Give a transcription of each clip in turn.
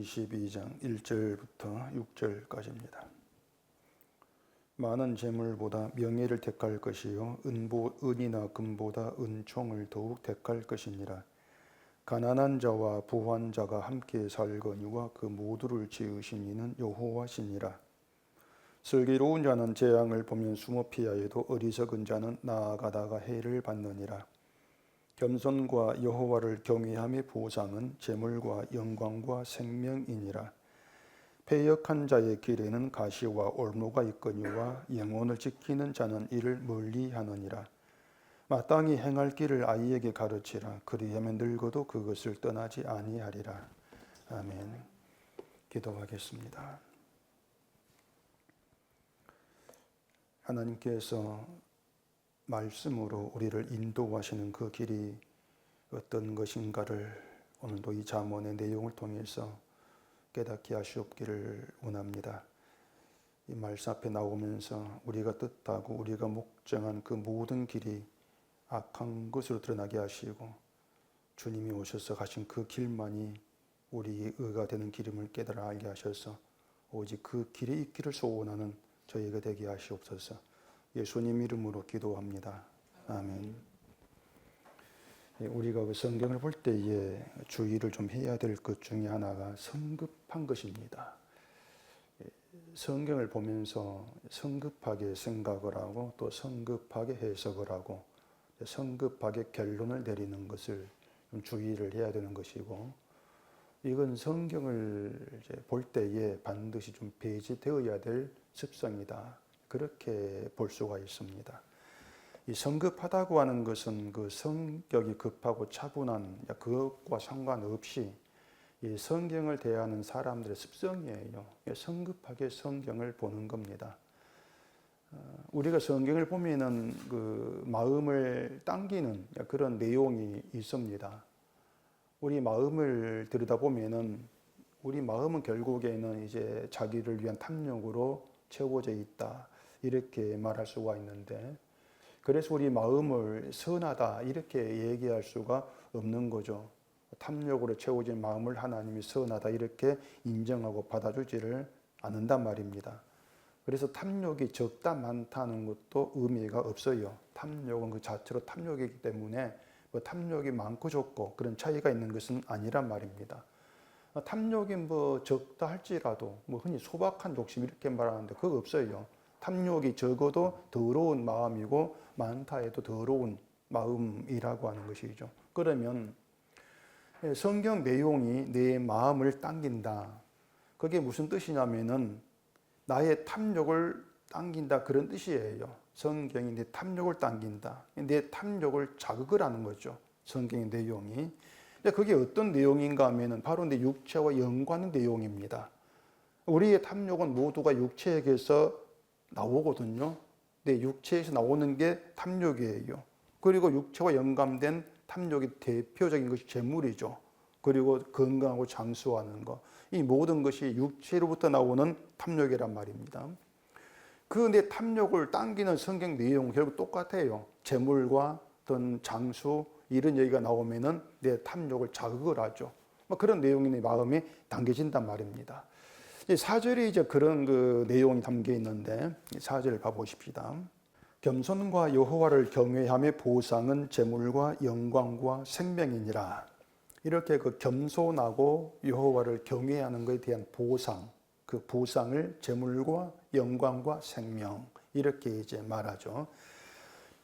22장 1절부터 6절까지입니다. 많은 재물보다 명예를 택할 것이요 은이나 금보다 은총을 더욱 택할 것이니라. 가난한 자와 부한 자가 함께 살거니와 그 모두를 지으신 이는 여호와시니라. 슬기로운 자는 재앙을 보면 숨어 피하여도 어리석은 자는 나아가다가 해를 받느니라. 겸손과 여호와를 경외함의 보상은 재물과 영광과 생명이니라. 패역한 자의 길에는 가시와 올무가 있거니와 영혼을 지키는 자는 이를 멀리하느니라. 마땅히 행할 길을 아이에게 가르치라. 그리하면 늙어도 그것을 떠나지 아니하리라. 아멘. 기도하겠습니다. 하나님께서 말씀으로 우리를 인도하시는 그 길이 어떤 것인가를 오늘도 이 잠언의 내용을 통해서 깨닫게 하시옵기를 원합니다. 이 말씀 앞에 나오면서 우리가 뜻하고 우리가 목정한 그 모든 길이 악한 것으로 드러나게 하시고 주님이 오셔서 가신 그 길만이 우리의 의가 되는 길임을 깨달아 알게 하셔서 오직 그 길에 있기를 소원하는 저희가 되게 하시옵소서. 예수님 이름으로 기도합니다. 아멘. 우리가 그 성경을 볼 때에 주의를 좀 해야 될 것 중에 하나가 성급한 것입니다. 성경을 보면서 성급하게 생각을 하고 또 성급하게 해석을 하고 성급하게 결론을 내리는 것을 좀 주의를 해야 되는 것이고, 이건 성경을 볼 때에 반드시 좀 배제되어야 될 습성이다. 그렇게 볼 수가 있습니다. 이 성급하다고 하는 것은 그 성격이 급하고 차분한 그것과 상관없이 이 성경을 대하는 사람들의 습성이에요. 성급하게 성경을 보는 겁니다. 우리가 성경을 보면은 그 마음을 당기는 그런 내용이 있습니다. 우리 마음을 들여다보면은 우리 마음은 결국에는 이제 자기를 위한 탐욕으로 채워져 있다. 이렇게 말할 수가 있는데, 그래서 우리 마음을 선하다 이렇게 얘기할 수가 없는 거죠. 탐욕으로 채워진 마음을 하나님이 선하다 이렇게 인정하고 받아주지를 않는단 말입니다. 그래서 탐욕이 적다 많다는 것도 의미가 없어요. 탐욕은 그 자체로 탐욕이기 때문에 뭐 탐욕이 많고 적고 그런 차이가 있는 것은 아니란 말입니다. 탐욕이 뭐 적다 할지라도 뭐 흔히 소박한 욕심 이렇게 말하는데 그거 없어요. 탐욕이 적어도 더러운 마음이고 많다 해도 더러운 마음이라고 하는 것이죠. 그러면 성경 내용이 내 마음을 당긴다. 그게 무슨 뜻이냐면은 나의 탐욕을 당긴다 그런 뜻이에요. 성경이 내 탐욕을 당긴다. 내 탐욕을 자극을 하는 거죠. 성경의 내용이. 그게 어떤 내용인가 하면은 바로 내 육체와 연관된 내용입니다. 우리의 탐욕은 모두가 육체에게서 나오거든요. 내 육체에서 나오는 게 탐욕이에요. 그리고 육체와 연관된 탐욕의 대표적인 것이 재물이죠. 그리고 건강하고 장수하는 것. 이 모든 것이 육체로부터 나오는 탐욕이란 말입니다. 그 내 탐욕을 당기는 성경 내용은 결국 똑같아요. 재물과 어떤 장수 이런 얘기가 나오면은 내 탐욕을 자극을 하죠. 그런 내용이 내 마음에 당겨진단 말입니다. 4절에 이제 그런 그 내용이 담겨 있는데 4절을 봐보십시다. 겸손과 여호와를 경외함의 보상은 재물과 영광과 생명이니라. 이렇게 그 겸손하고 여호와를 경외하는 것에 대한 보상, 그 보상을 재물과 영광과 생명 이렇게 이제 말하죠.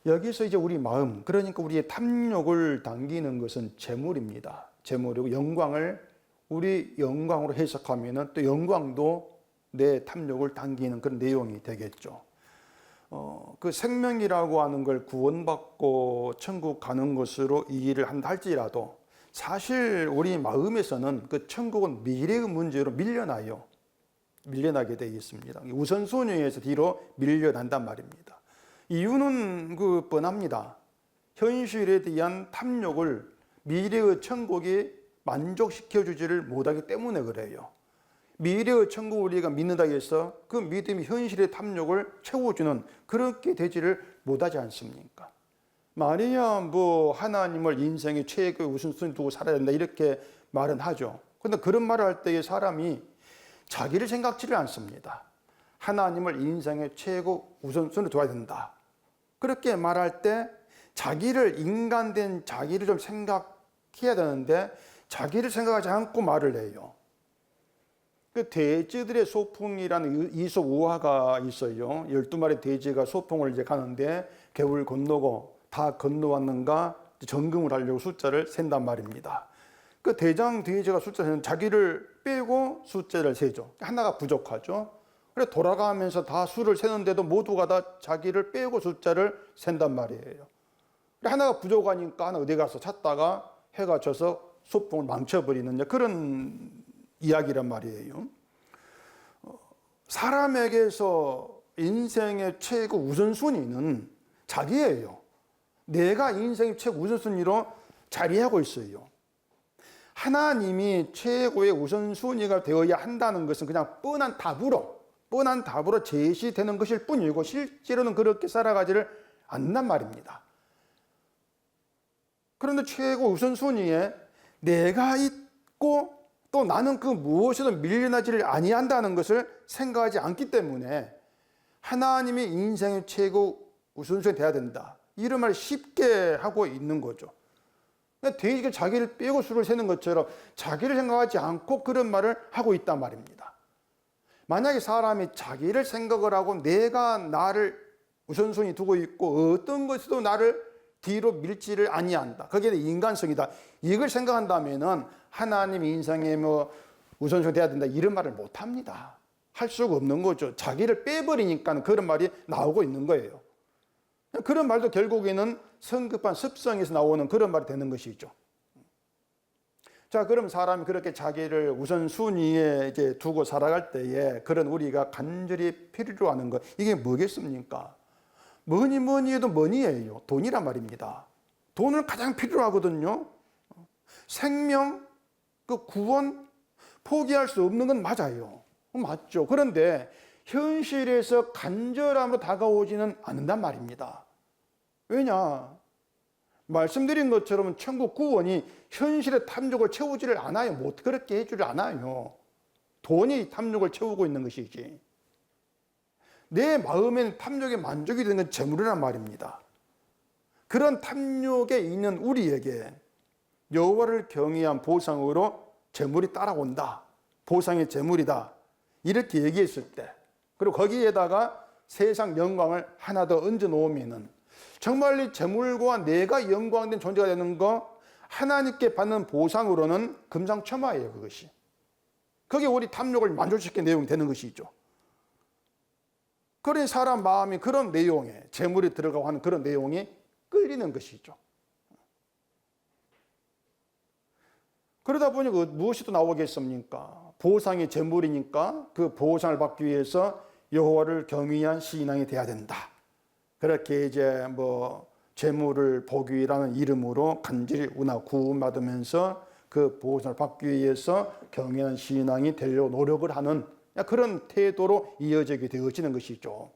여기서 이제 우리 마음, 그러니까 우리의 탐욕을 당기는 것은 재물입니다. 재물이고 영광을 우리 영광으로 해석하면은 또 영광도 내 탐욕을 당기는 그런 내용이 되겠죠. 그 생명이라고 하는 걸 구원받고 천국 가는 것으로 이해를 한다 할지라도 사실 우리 마음에서는 그 천국은 미래의 문제로 밀려나게 되어 있습니다. 우선순위에서 뒤로 밀려난단 말입니다. 이유는 그 뻔합니다. 현실에 대한 탐욕을 미래의 천국이 만족시켜주지를 못하기 때문에 그래요. 미래의 천국을 우리가 믿는다고 해서 그 믿음이 현실의 탐욕을 채워주는 그렇게 되지를 못하지 않습니까? 말이야 뭐 하나님을 인생의 최고의 우선순위 두고 살아야 된다 이렇게 말은 하죠. 그런데 그런 말을 할 때에 사람이 자기를 생각지를 않습니다. 하나님을 인생의 최고 우선순위로 둬야 된다. 그렇게 말할 때 자기를, 인간된 자기를 좀 생각해야 되는데 자기를 생각하지 않고 말을 해요. 그 돼지들의 소풍이라는 이솝 우화가 있어요. 12마리 돼지가 소풍을 이제 가는데 겨울 건너고 다 건너왔는가 점검을 하려고 숫자를 센단 말입니다. 그 대장 돼지가 숫자를 자기를 빼고 숫자를 세죠. 하나가 부족하죠. 그래 돌아가면서 다 수를 세는데도 모두가 다 자기를 빼고 숫자를 센단 말이에요. 하나가 부족하니까 하나 어디 가서 찾다가 해가 져서 소풍을 망쳐버리는 그런 이야기란 말이에요. 사람에게서 인생의 최고 우선순위는 자기예요. 내가 인생의 최고 우선순위로 자리하고 있어요. 하나님이 최고의 우선순위가 되어야 한다는 것은 그냥 뻔한 답으로 제시되는 것일 뿐이고 실제로는 그렇게 살아가지를 않는단 말입니다. 그런데 최고 우선순위에 내가 있고 또 나는 그 무엇에도 밀려나지를 아니한다는 것을 생각하지 않기 때문에 하나님이 인생의 최고 우선순위 돼야 된다. 이런 말을 쉽게 하고 있는 거죠. 돼지가 자기를 빼고 수를 세는 것처럼 자기를 생각하지 않고 그런 말을 하고 있단 말입니다. 만약에 사람이 자기를 생각을 하고 내가 나를 우선순위 두고 있고 어떤 것에도 나를 뒤로 밀지를 아니한다. 그게 인간성이다. 이걸 생각한다면은 하나님 인생에 우선순위 돼야 된다. 이런 말을 못 합니다. 할 수가 없는 거죠. 자기를 빼버리니까 그런 말이 나오고 있는 거예요. 그런 말도 결국에는 성급한 습성에서 나오는 그런 말이 되는 것이죠. 자, 그럼 사람이 그렇게 자기를 우선순위에 이제 두고 살아갈 때에 그런 우리가 간절히 필요로 하는 것, 이게 뭐겠습니까? 뭐니 해도 머니예요. 돈이란 말입니다. 돈을 가장 필요로 하거든요. 생명, 그 구원, 포기할 수 없는 건 맞아요. 맞죠. 그런데 현실에서 간절함으로 다가오지는 않는단 말입니다. 왜냐? 말씀드린 것처럼 천국 구원이 현실의 탐욕을 채우지를 않아요. 못 그렇게 해주지 않아요. 돈이 탐욕을 채우고 있는 것이지. 내 마음에는 탐욕에 만족이 되는 건 재물이란 말입니다. 그런 탐욕에 있는 우리에게 여호와를 경외한 보상으로 재물이 따라온다. 보상의 재물이다. 이렇게 얘기했을 때, 그리고 거기에다가 세상 영광을 하나 더 얹어 놓으면은 정말 이 재물과 내가 영광된 존재가 되는 거, 하나님께 받는 보상으로는 금상첨화예요. 그것이. 그게 우리 탐욕을 만족시키는 내용이 되는 것이죠. 그러니 사람 마음이 그런 내용에, 재물이 들어가고 하는 그런 내용이 끌리는 것이죠. 그러다 보니까 무엇이 또 나오겠습니까? 보상이 재물이니까 그 보상을 받기 위해서 여호와를 경외한 신앙이 돼야 된다. 그렇게 이제 재물을 복위라는 이름으로 간절히 구원받으면서 그 보상을 받기 위해서 경외한 신앙이 되려고 노력을 하는 그런 태도로 이어지게 되어지는 것이죠.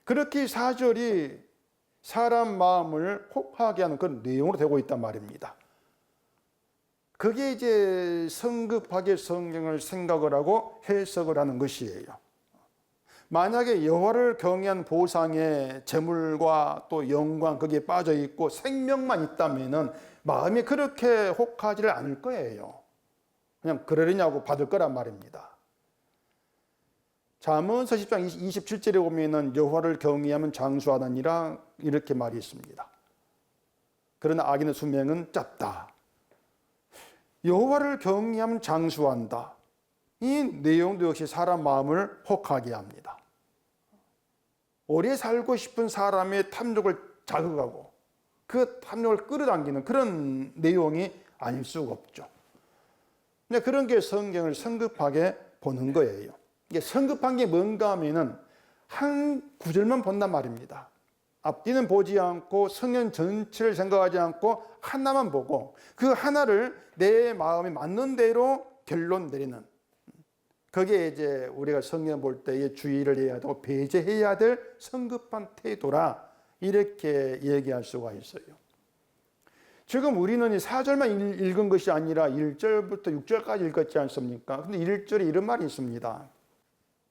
그렇게 4절이 사람 마음을 혹하게 하는 그런 내용으로 되고 있단 말입니다. 그게 이제 성급하게 성경을 생각을 하고 해석을 하는 것이에요. 만약에 여호와를 경외한 보상에 재물과 또 영광 거기에 빠져 있고 생명만 있다면은 마음이 그렇게 혹하지를 않을 거예요. 그냥 그러려냐고 받을 거란 말입니다. 잠언서 10장 27절에 보면은 여호와를 경외하면 장수하느니라 이렇게 말이 있습니다. 그러나 악인의 수명은 짧다. 여호와를 경외하면 장수한다. 이 내용도 역시 사람 마음을 혹하게 합니다. 오래 살고 싶은 사람의 탐욕을 자극하고 그 탐욕을 끌어당기는 그런 내용이 아닐 수가 없죠. 근데 그런 게 성경을 성급하게 보는 거예요. 이게 성급한 게 뭔가 하면은 한 구절만 본단 말입니다. 앞뒤는 보지 않고 성경 전체를 생각하지 않고 하나만 보고 그 하나를 내 마음에 맞는 대로 결론 내리는, 그게 이제 우리가 성경 볼 때에 주의를 해야 되고 배제해야 될 성급한 태도라 이렇게 얘기할 수가 있어요. 지금 우리는 이 4절만 읽은 것이 아니라 1절부터 6절까지 읽었지 않습니까? 근데 1절에 이런 말이 있습니다.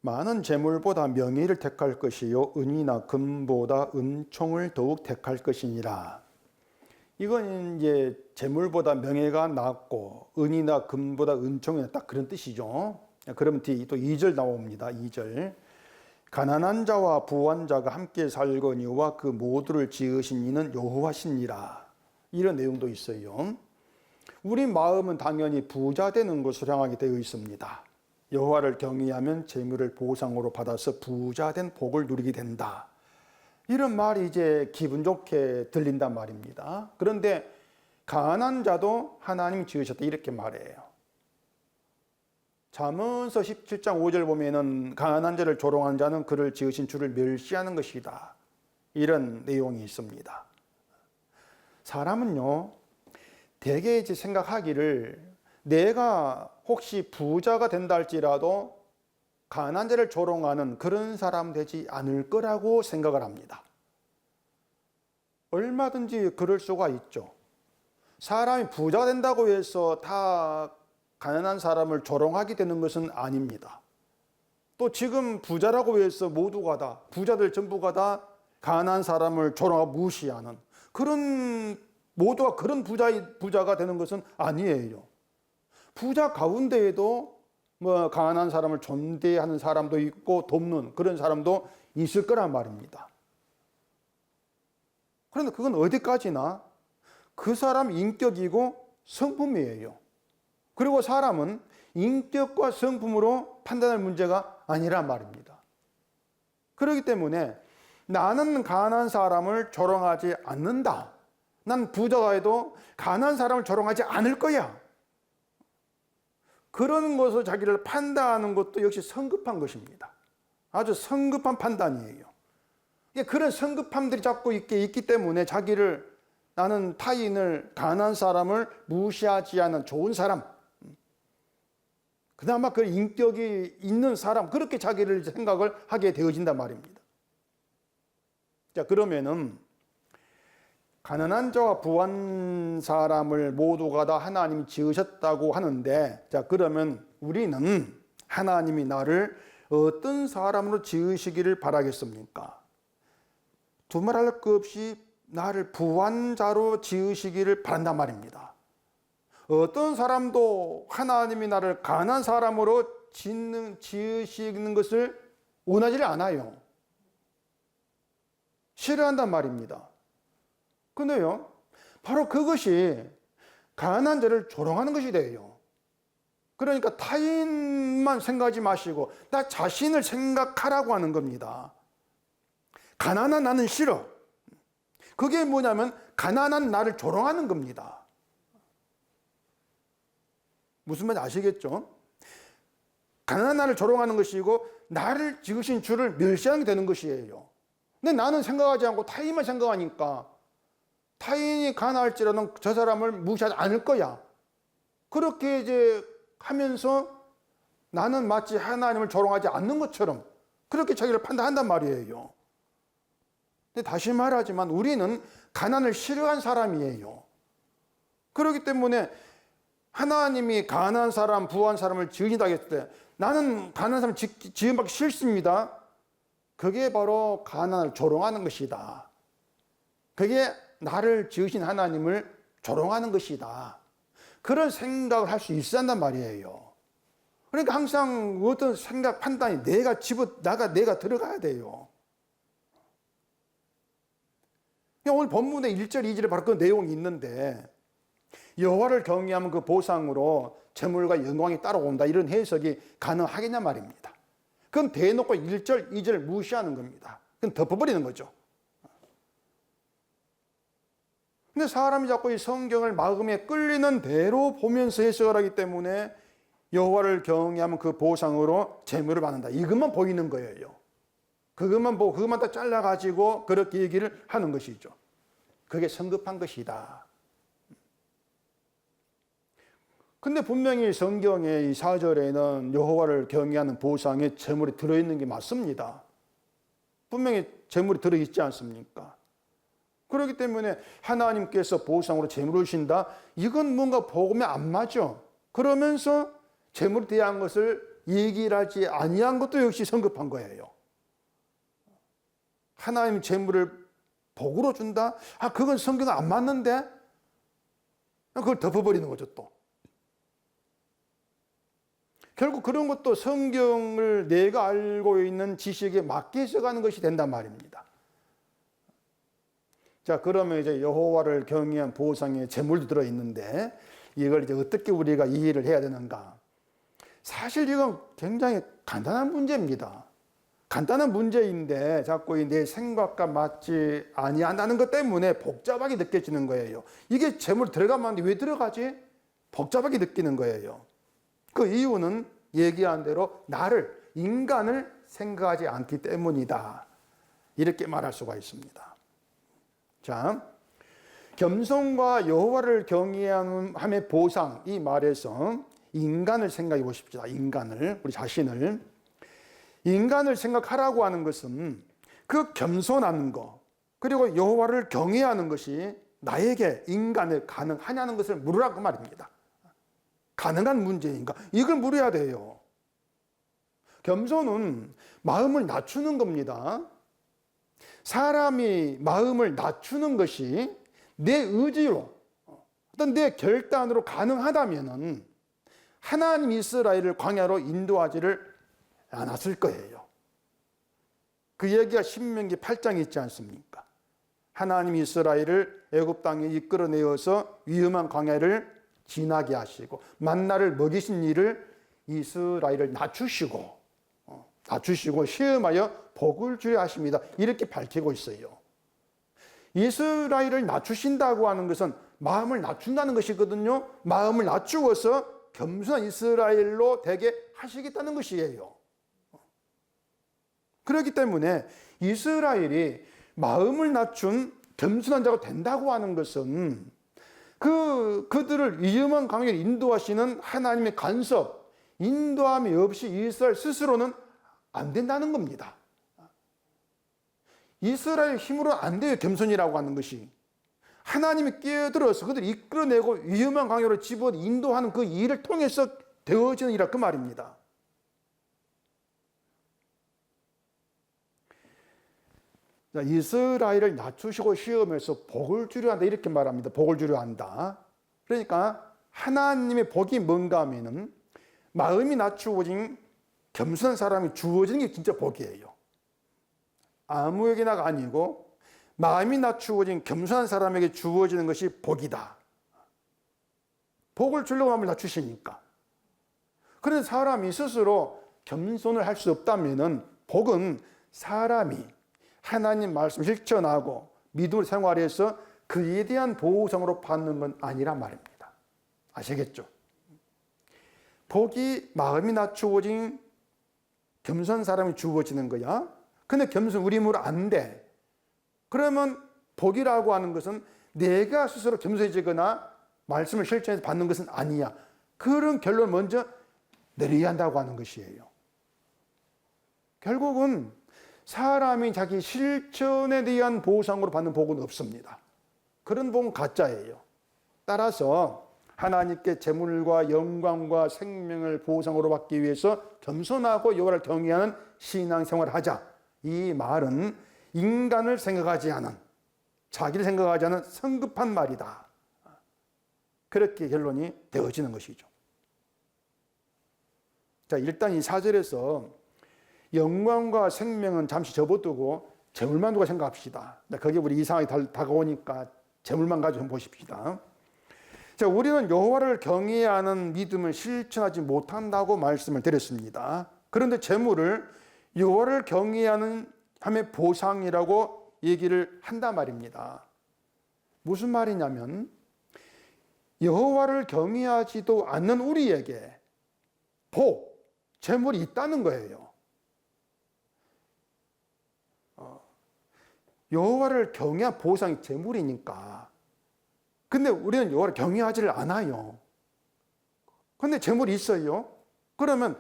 많은 재물보다 명예를 택할 것이요 은이나 금보다 은총을 더욱 택할 것이니라. 이건 이제 재물보다 명예가 낫고 은이나 금보다 은총이 낫다, 그런 뜻이죠. 그러면 뒤 또 2절 나옵니다. 2절. 가난한 자와 부한 자가 함께 살거니와 그 모두를 지으신 이는 여호와시니라. 이런 내용도 있어요. 우리 마음은 당연히 부자 되는 것으로 향하게 되어 있습니다. 여호와를 경외하면 재물을 보상으로 받아서 부자 된 복을 누리게 된다. 이런 말이 이제 기분 좋게 들린단 말입니다. 그런데 가난한 자도 하나님이 지으셨다, 이렇게 말해요. 잠언서 17장 5절 보면은 가난한 자를 조롱하는 자는 그를 지으신 주를 멸시하는 것이다, 이런 내용이 있습니다. 사람은요, 대개 이제 생각하기를 내가 혹시 부자가 된다 할지라도 가난한 자를 조롱하는 그런 사람 되지 않을 거라고 생각을 합니다. 얼마든지 그럴 수가 있죠. 사람이 부자가 된다고 해서 다 가난한 사람을 조롱하게 되는 것은 아닙니다. 또 지금 부자라고 해서 모두가 다, 부자들 전부가 다 가난한 사람을 조롱하고 무시하는 그런, 모두가 그런 부자가 되는 것은 아니에요. 부자 가운데에도 뭐 가난한 사람을 존대하는 사람도 있고 돕는 그런 사람도 있을 거란 말입니다. 그런데 그건 어디까지나 그 사람 인격이고 성품이에요. 그리고 사람은 인격과 성품으로 판단할 문제가 아니란 말입니다. 그렇기 때문에 나는 가난한 사람을 조롱하지 않는다. 난 부자가 해도 가난한 사람을 조롱하지 않을 거야. 그런 것을 자기를 판단하는 것도 역시 성급한 것입니다. 아주 성급한 판단이에요. 그런 성급함들이 자꾸 있기 때문에 자기를, 나는 타인을, 가난한 사람을 무시하지 않은 좋은 사람, 그나마 그 인격이 있는 사람, 그렇게 자기를 생각을 하게 되어진단 말입니다. 자, 그러면은 가난한 자와 부한 사람을 모두가 다 하나님이 지으셨다고 하는데, 자, 그러면 우리는 하나님이 나를 어떤 사람으로 지으시기를 바라겠습니까? 두말할 것 없이 나를 부한 자로 지으시기를 바란단 말입니다. 어떤 사람도 하나님이 나를 가난한 사람으로 지으시는 것을 원하지를 않아요. 싫어한단 말입니다. 근데요, 바로 그것이 가난한 자를 조롱하는 것이 돼요. 그러니까 타인만 생각하지 마시고 나 자신을 생각하라고 하는 겁니다. 가난한 나는 싫어. 그게 뭐냐면 가난한 나를 조롱하는 겁니다. 무슨 말인지 아시겠죠? 가난한 나를 조롱하는 것이고 나를 지으신 주를 멸시하게 되는 것이에요. 근데 나는 생각하지 않고 타인만 생각하니까 타인이 가난할지라도 저 사람을 무시하지 않을 거야. 그렇게 이제 하면서 나는 마치 하나님을 조롱하지 않는 것처럼 그렇게 자기를 판단한단 말이에요. 근데 다시 말하지만 우리는 가난을 싫어한 사람이에요. 그렇기 때문에 하나님이 가난한 사람, 부한 사람을 지으신다고 했을 때 나는 가난한 사람 지음받기 싫습니다. 그게 바로 가난을 조롱하는 것이다. 그게 나를 지으신 하나님을 조롱하는 것이다. 그런 생각을 할 수 있어야 한단 말이에요. 그러니까 항상 어떤 생각, 판단이 내가 들어가야 돼요. 오늘 본문의 1절, 2절에 바로 그 내용이 있는데 여호와를 경외하면 그 보상으로 재물과 영광이 따라온다, 이런 해석이 가능하겠냐 말입니다. 그건 대놓고 1절, 2절 무시하는 겁니다. 그건 덮어버리는 거죠. 근데 사람이 자꾸 이 성경을 마음에 끌리는 대로 보면서 해석을 하기 때문에 여호와를 경외하면 그 보상으로 재물을 받는다, 이것만 보이는 거예요. 그것만 보고 그것만 다 잘라가지고 그렇게 얘기를 하는 것이죠. 그게 성급한 것이다. 근데 분명히 성경의 이 4절에는 여호와를 경외하는 보상에 재물이 들어있는 게 맞습니다. 분명히 재물이 들어있지 않습니까? 그렇기 때문에 하나님께서 보상으로 재물을 주신다. 이건 뭔가 복음에 안 맞아. 그러면서 재물에 대한 것을 얘기를 하지 아니한 것도 역시 성급한 거예요. 하나님 재물을 복으로 준다? 그건 성경에 안 맞는데? 그걸 덮어버리는 거죠, 또. 결국 그런 것도 성경을 내가 알고 있는 지식에 맞게 해석하는 것이 된단 말입니다. 자, 그러면 이제 여호와를 경외한 보상에 재물도 들어있는데 이걸 이제 어떻게 우리가 이해를 해야 되는가? 사실 이건 굉장히 간단한 문제입니다. 간단한 문제인데 자꾸 내 생각과 맞지 아니한다는 것 때문에 복잡하게 느껴지는 거예요. 이게 재물 들어가면 안 돼. 왜 들어가지? 복잡하게 느끼는 거예요. 그 이유는 얘기한 대로 나를, 인간을 생각하지 않기 때문이다. 이렇게 말할 수가 있습니다. 자, 겸손과 여호와를 경외함의 보상, 이 말에서 인간을 생각해 보십시다. 인간을, 우리 자신을. 인간을 생각하라고 하는 것은 그 겸손한 것, 그리고 여호와를 경외하는 것이 나에게, 인간에 가능하냐는 것을 물으라고 말입니다. 가능한 문제인가? 이걸 물어야 돼요. 겸손은 마음을 낮추는 겁니다. 사람이 마음을 낮추는 것이 내 의지로, 어떤 내 결단으로 가능하다면은 하나님 이스라엘을 광야로 인도하지를 않았을 거예요. 그 얘기가 신명기 8장에 있지 않습니까? 하나님 이스라엘을 애굽 땅에 이끌어내어서 위험한 광야를 지나게 하시고 만나를 먹이신 일을 이스라엘을 낮추시고 시험하여 복을 주려 하십니다. 이렇게 밝히고 있어요. 이스라엘을 낮추신다고 하는 것은 마음을 낮춘다는 것이거든요. 마음을 낮추어서 겸손한 이스라엘로 되게 하시겠다는 것이에요. 그렇기 때문에 이스라엘이 마음을 낮춘 겸손한 자가 된다고 하는 것은 그들을 위험한 광야를 인도하시는 하나님의 간섭, 인도함이 없이 이스라엘 스스로는 안 된다는 겁니다. 이스라엘 힘으로 안 돼요, 겸손이라고 하는 것이. 하나님이 끼어들어서 그들을 이끌어내고 위험한 광야로 집어 인도하는 그 일을 통해서 되어지는 일이라 그 말입니다. 자, 이스라엘을 낮추시고 시험해서 복을 주려 한다 이렇게 말합니다. 복을 주려 한다. 그러니까 하나님의 복이 뭔가 하면은 마음이 낮추어진 겸손한 사람이 주어지는 게 진짜 복이에요. 아무에게나가 아니고 마음이 낮추어진 겸손한 사람에게 주어지는 것이 복이다. 복을 주려고 마음을 낮추시니까. 그런데 사람이 스스로 겸손을 할 수 없다면은 복은 사람이 하나님 말씀 실천하고 믿음을 생활해서 그에 대한 보상으로 받는 건 아니란 말입니다. 아시겠죠? 복이 마음이 낮추어진 겸손한 사람이 주어지는 거야. 근데 겸손 우리 힘으로 안 돼. 그러면 복이라고 하는 것은 내가 스스로 겸손해지거나 말씀을 실천해서 받는 것은 아니야. 그런 결론을 먼저 내려야 한다고 하는 것이에요. 결국은 사람이 자기 실천에 대한 보상으로 받는 복은 없습니다. 그런 복은 가짜예요. 따라서 하나님께 재물과 영광과 생명을 보상으로 받기 위해서 겸손하고 여호와를 경외하는 신앙생활을 하자. 이 말은 인간을 생각하지 않은, 자기를 생각하지 않은 성급한 말이다. 그렇게 결론이 되어지는 것이죠. 자, 일단 이 4절에서 영광과 생명은 잠시 접어두고 재물만 두고 생각합시다. 거기에 우리 이상하게 다가오니까 재물만 가지고 보십시다. 자, 우리는 여호와를 경외하는 믿음을 실천하지 못한다고 말씀을 드렸습니다. 그런데 재물을 여호와를 경외하는 함의 보상이라고 얘기를 한단 말입니다. 무슨 말이냐면 여호와를 경외하지도 않는 우리에게 복, 재물이 있다는 거예요. 여호와를 경외한 보상이 재물이니까. 근데 우리는 여호와를 경외하지를 않아요. 근데 재물이 있어요. 그러면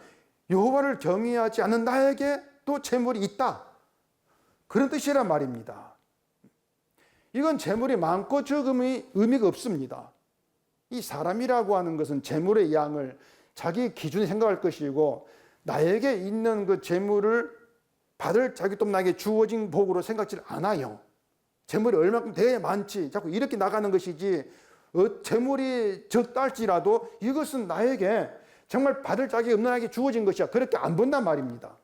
여호와를 경외하지 않는 나에게 또 재물이 있다. 그런 뜻이란 말입니다. 이건 재물이 많고 적음이 의미가 없습니다. 이 사람이라고 하는 것은 재물의 양을 자기 기준에 생각할 것이고 나에게 있는 그 재물을 받을 자기 또 나에게 주어진 복으로 생각지 않아요. 재물이 얼마큼 돼야 많지 자꾸 이렇게 나가는 것이지 재물이 적다 할지라도 이것은 나에게 정말 받을 자격이 없는 나에게 주어진 것이야. 그렇게 안 본단 말입니다.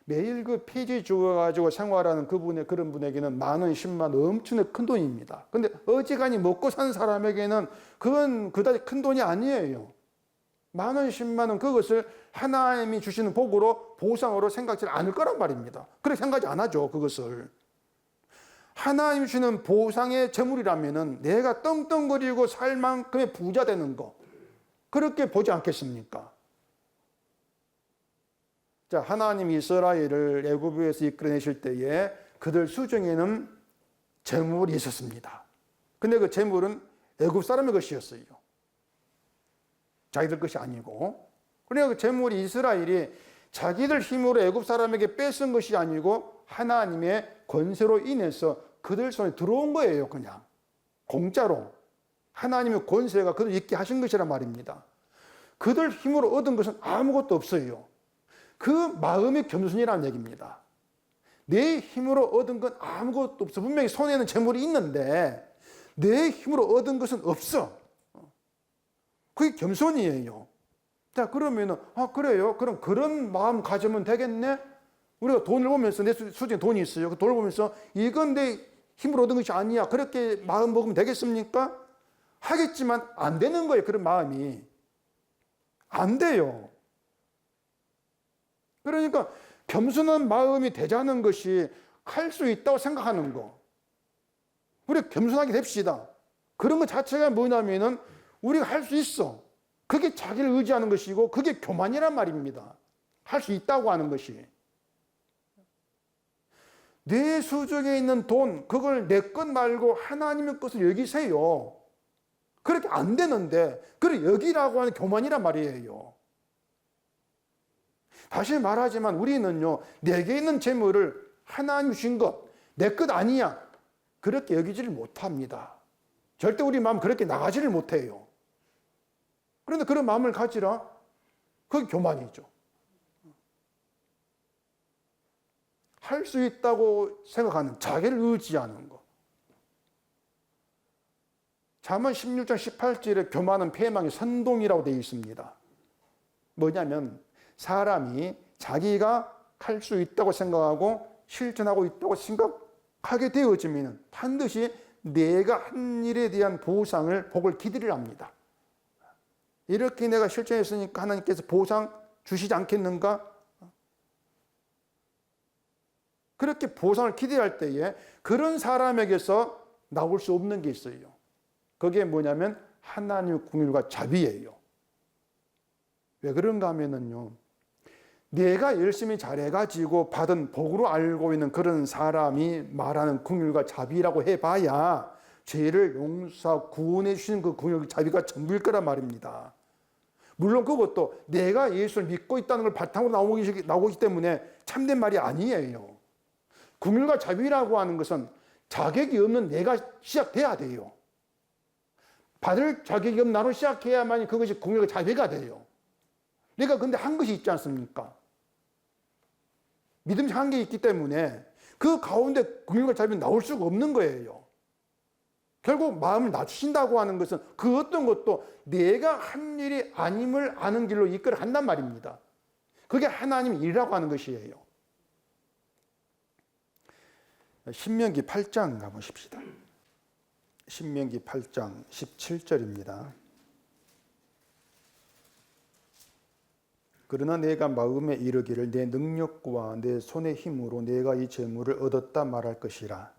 매일 그 폐지 주어가지고 생활하는 그런 분에게는 만 원, 10만 원 엄청나게 큰 돈입니다. 근데 어지간히 먹고 사는 사람에게는 그건 그다지 큰 돈이 아니에요. 만 원, 10만 원 그것을 하나님이 주시는 복으로 보상으로 생각지 않을 거란 말입니다. 그렇게 생각하지 안 하죠. 그것을. 하나님이 주시는 보상의 재물이라면은 내가 떵떵거리고 살 만큼의 부자 되는 거 그렇게 보지 않겠습니까? 자, 하나님이 이스라엘을 애굽에서 이끌어내실 때에 그들 수중에는 재물이 있었습니다. 근데 그 재물은 애굽 사람의 것이었어요. 자기들 것이 아니고. 그러니까 그 재물이 이스라엘이 자기들 힘으로 애굽 사람에게 뺏은 것이 아니고 하나님의 권세로 인해서 그들 손에 들어온 거예요. 그냥 공짜로 하나님의 권세가 그들 있게 하신 것이란 말입니다. 그들 힘으로 얻은 것은 아무것도 없어요. 그 마음이 겸손이라는 얘기입니다. 내 힘으로 얻은 건 아무것도 없어. 분명히 손에는 재물이 있는데 내 힘으로 얻은 것은 없어. 그게 겸손이에요. 자, 그러면은 그래요? 그럼 그런 마음 가지면 되겠네? 우리가 돈을 보면서 내 수중에 돈이 있어요. 그 돈을 보면서 이건 내 힘으로 얻은 것이 아니야. 그렇게 마음 먹으면 되겠습니까? 하겠지만 안 되는 거예요. 그런 마음이. 안 돼요. 그러니까 겸손한 마음이 되자는 것이 할 수 있다고 생각하는 거. 우리 겸손하게 됩시다. 그런 것 자체가 뭐냐면은 우리가 할 수 있어. 그게 자기를 의지하는 것이고 그게 교만이란 말입니다. 할 수 있다고 하는 것이. 내 수중에 있는 돈, 그걸 내 것 말고 하나님의 것을 여기세요. 그렇게 안 되는데 그걸 여기라고 하는 교만이란 말이에요. 다시 말하지만 우리는요, 내게 있는 재물을 하나님 주신 것, 내 것 아니야. 그렇게 여기지를 못합니다. 절대 우리 마음 그렇게 나가지를 못해요. 그런데 그런 마음을 가지라? 그게 교만이죠. 할 수 있다고 생각하는, 자기를 의지하는 것. 잠언 16장 18절에 교만은 패망의 선동이라고 되어 있습니다. 뭐냐면 사람이 자기가 할 수 있다고 생각하고 실천하고 있다고 생각하게 되어지면 반드시 내가 한 일에 대한 보상을, 복을 기대를 합니다. 이렇게 내가 실천했으니까 하나님께서 보상 주시지 않겠는가? 그렇게 보상을 기대할 때에 그런 사람에게서 나올 수 없는 게 있어요. 그게 뭐냐면 하나님의 긍휼과 자비예요. 왜 그런가 하면은요, 내가 열심히 잘해가지고 받은 복으로 알고 있는 그런 사람이 말하는 긍휼과 자비라고 해봐야 죄를 용서하고 구원해 주시는 그 긍휼과 자비가 전부일 거란 말입니다. 물론 그것도 내가 예수를 믿고 있다는 걸 바탕으로 나오기 때문에 참된 말이 아니에요. 긍휼과 자비라고 하는 것은 자격이 없는 내가 시작돼야 돼요. 받을 자격이 없는 나로 시작해야만 그것이 긍휼과 자비가 돼요. 내가 근데 한 것이 있지 않습니까? 믿음이 한 게 있기 때문에 그 가운데 긍휼과 자비는 나올 수가 없는 거예요. 결국 마음을 낮추신다고 하는 것은 그 어떤 것도 내가 한 일이 아님을 아는 길로 이끌어 한단 말입니다. 그게 하나님의 일이라고 하는 것이에요. 신명기 8장 가보십시다. 신명기 8장 17절입니다. 그러나 내가 마음에 이르기를 내 능력과 내 손의 힘으로 내가 이 재물을 얻었다 말할 것이라.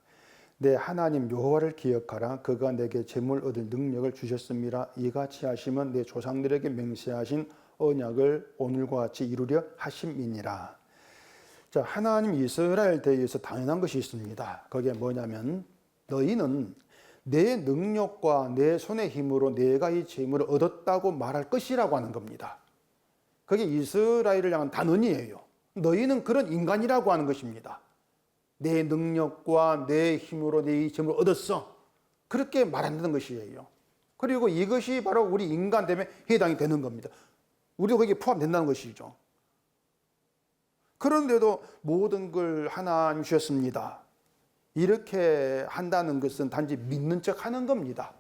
내 하나님 여호와를 기억하라. 그가 내게 재물 얻을 능력을 주셨음이라. 이같이 하시면 내 조상들에게 맹세하신 언약을 오늘과 같이 이루려 하심이니라. 자, 하나님 이스라엘 대에서 당연한 것이 있습니다. 그게 뭐냐면 너희는 내 능력과 내 손의 힘으로 내가 이 재물을 얻었다고 말할 것이라고 하는 겁니다. 그게 이스라엘을 향한 단언이에요. 너희는 그런 인간이라고 하는 것입니다. 내 능력과 내 힘으로 내 이 재물을 얻었어. 그렇게 말한다는 것이에요. 그리고 이것이 바로 우리 인간됨에 해당이 되는 겁니다. 우리도 거기에 포함된다는 것이죠. 그런데도 모든 걸 하나님 주셨습니다. 이렇게 한다는 것은 단지 믿는 척 하는 겁니다.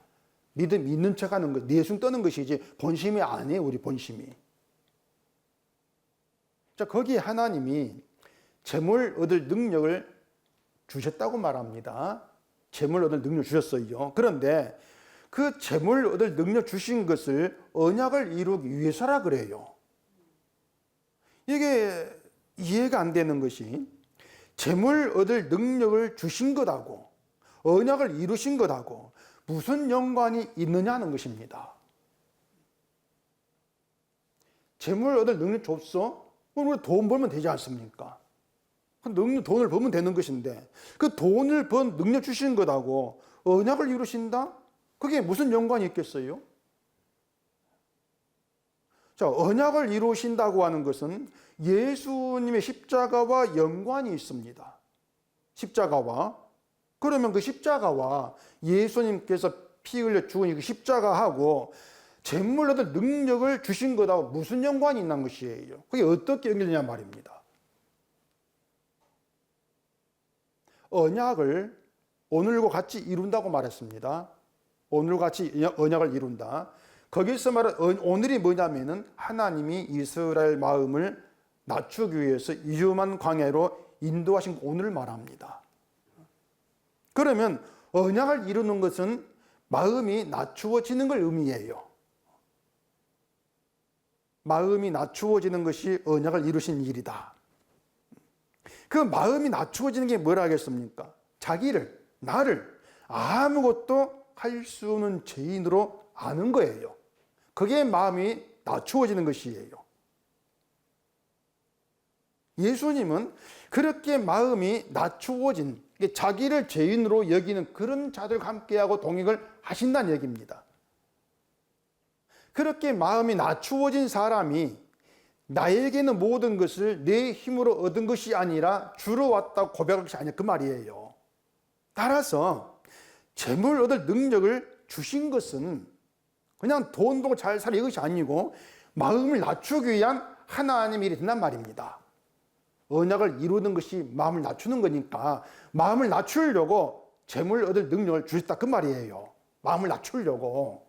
믿는 척 하는 것, 내숭 떠는 것이지 본심이 아니에요, 우리 본심이. 자, 거기에 하나님이 재물 얻을 능력을 주셨다고 말합니다. 재물 얻을 능력 주셨어요. 그런데 그 재물 얻을 능력 주신 것을 언약을 이루기 위해서라 그래요. 이게 이해가 안 되는 것이 재물 얻을 능력을 주신 것하고 언약을 이루신 것하고 무슨 연관이 있느냐는 것입니다. 재물 얻을 능력 줬어? 그럼 우리 돈 벌면 되지 않습니까? 돈을 벌면 되는 것인데 그 돈을 번 능력 주신 것하고 언약을 이루신다? 그게 무슨 연관이 있겠어요? 자, 언약을 이루신다고 하는 것은 예수님의 십자가와 연관이 있습니다. 십자가와. 그러면 그 십자가와 예수님께서 피 흘려 죽은 그 십자가하고 재물 얻을 능력을 주신 것하고 무슨 연관이 있는 것이에요? 그게 어떻게 연결되냐 말입니다. 언약을 오늘과 같이 이룬다고 말했습니다. 오늘과 같이 언약을 이룬다. 거기서 말한 오늘이 뭐냐면은 하나님이 이스라엘 마음을 낮추기 위해서 위험한 광야로 인도하신 오늘을 말합니다. 그러면 언약을 이루는 것은 마음이 낮추어지는 걸 의미해요. 마음이 낮추어지는 것이 언약을 이루신 일이다. 그 마음이 낮추어지는 게 뭐라 하겠습니까? 자기를, 나를 아무것도 할 수 없는 죄인으로 아는 거예요. 그게 마음이 낮추어지는 것이에요. 예수님은 그렇게 마음이 낮추어진, 자기를 죄인으로 여기는 그런 자들과 함께하고 동행을 하신다는 얘기입니다. 그렇게 마음이 낮추어진 사람이 나에게는 모든 것을 내 힘으로 얻은 것이 아니라 주로 왔다고 고백할 것이 아니야, 그 말이에요. 따라서 재물 얻을 능력을 주신 것은 그냥 돈 벌고 잘 살아 이것이 아니고 마음을 낮추기 위한 하나님의 일이 된단 말입니다. 언약을 이루는 것이 마음을 낮추는 거니까 마음을 낮추려고 재물 얻을 능력을 주셨다 그 말이에요. 마음을 낮추려고.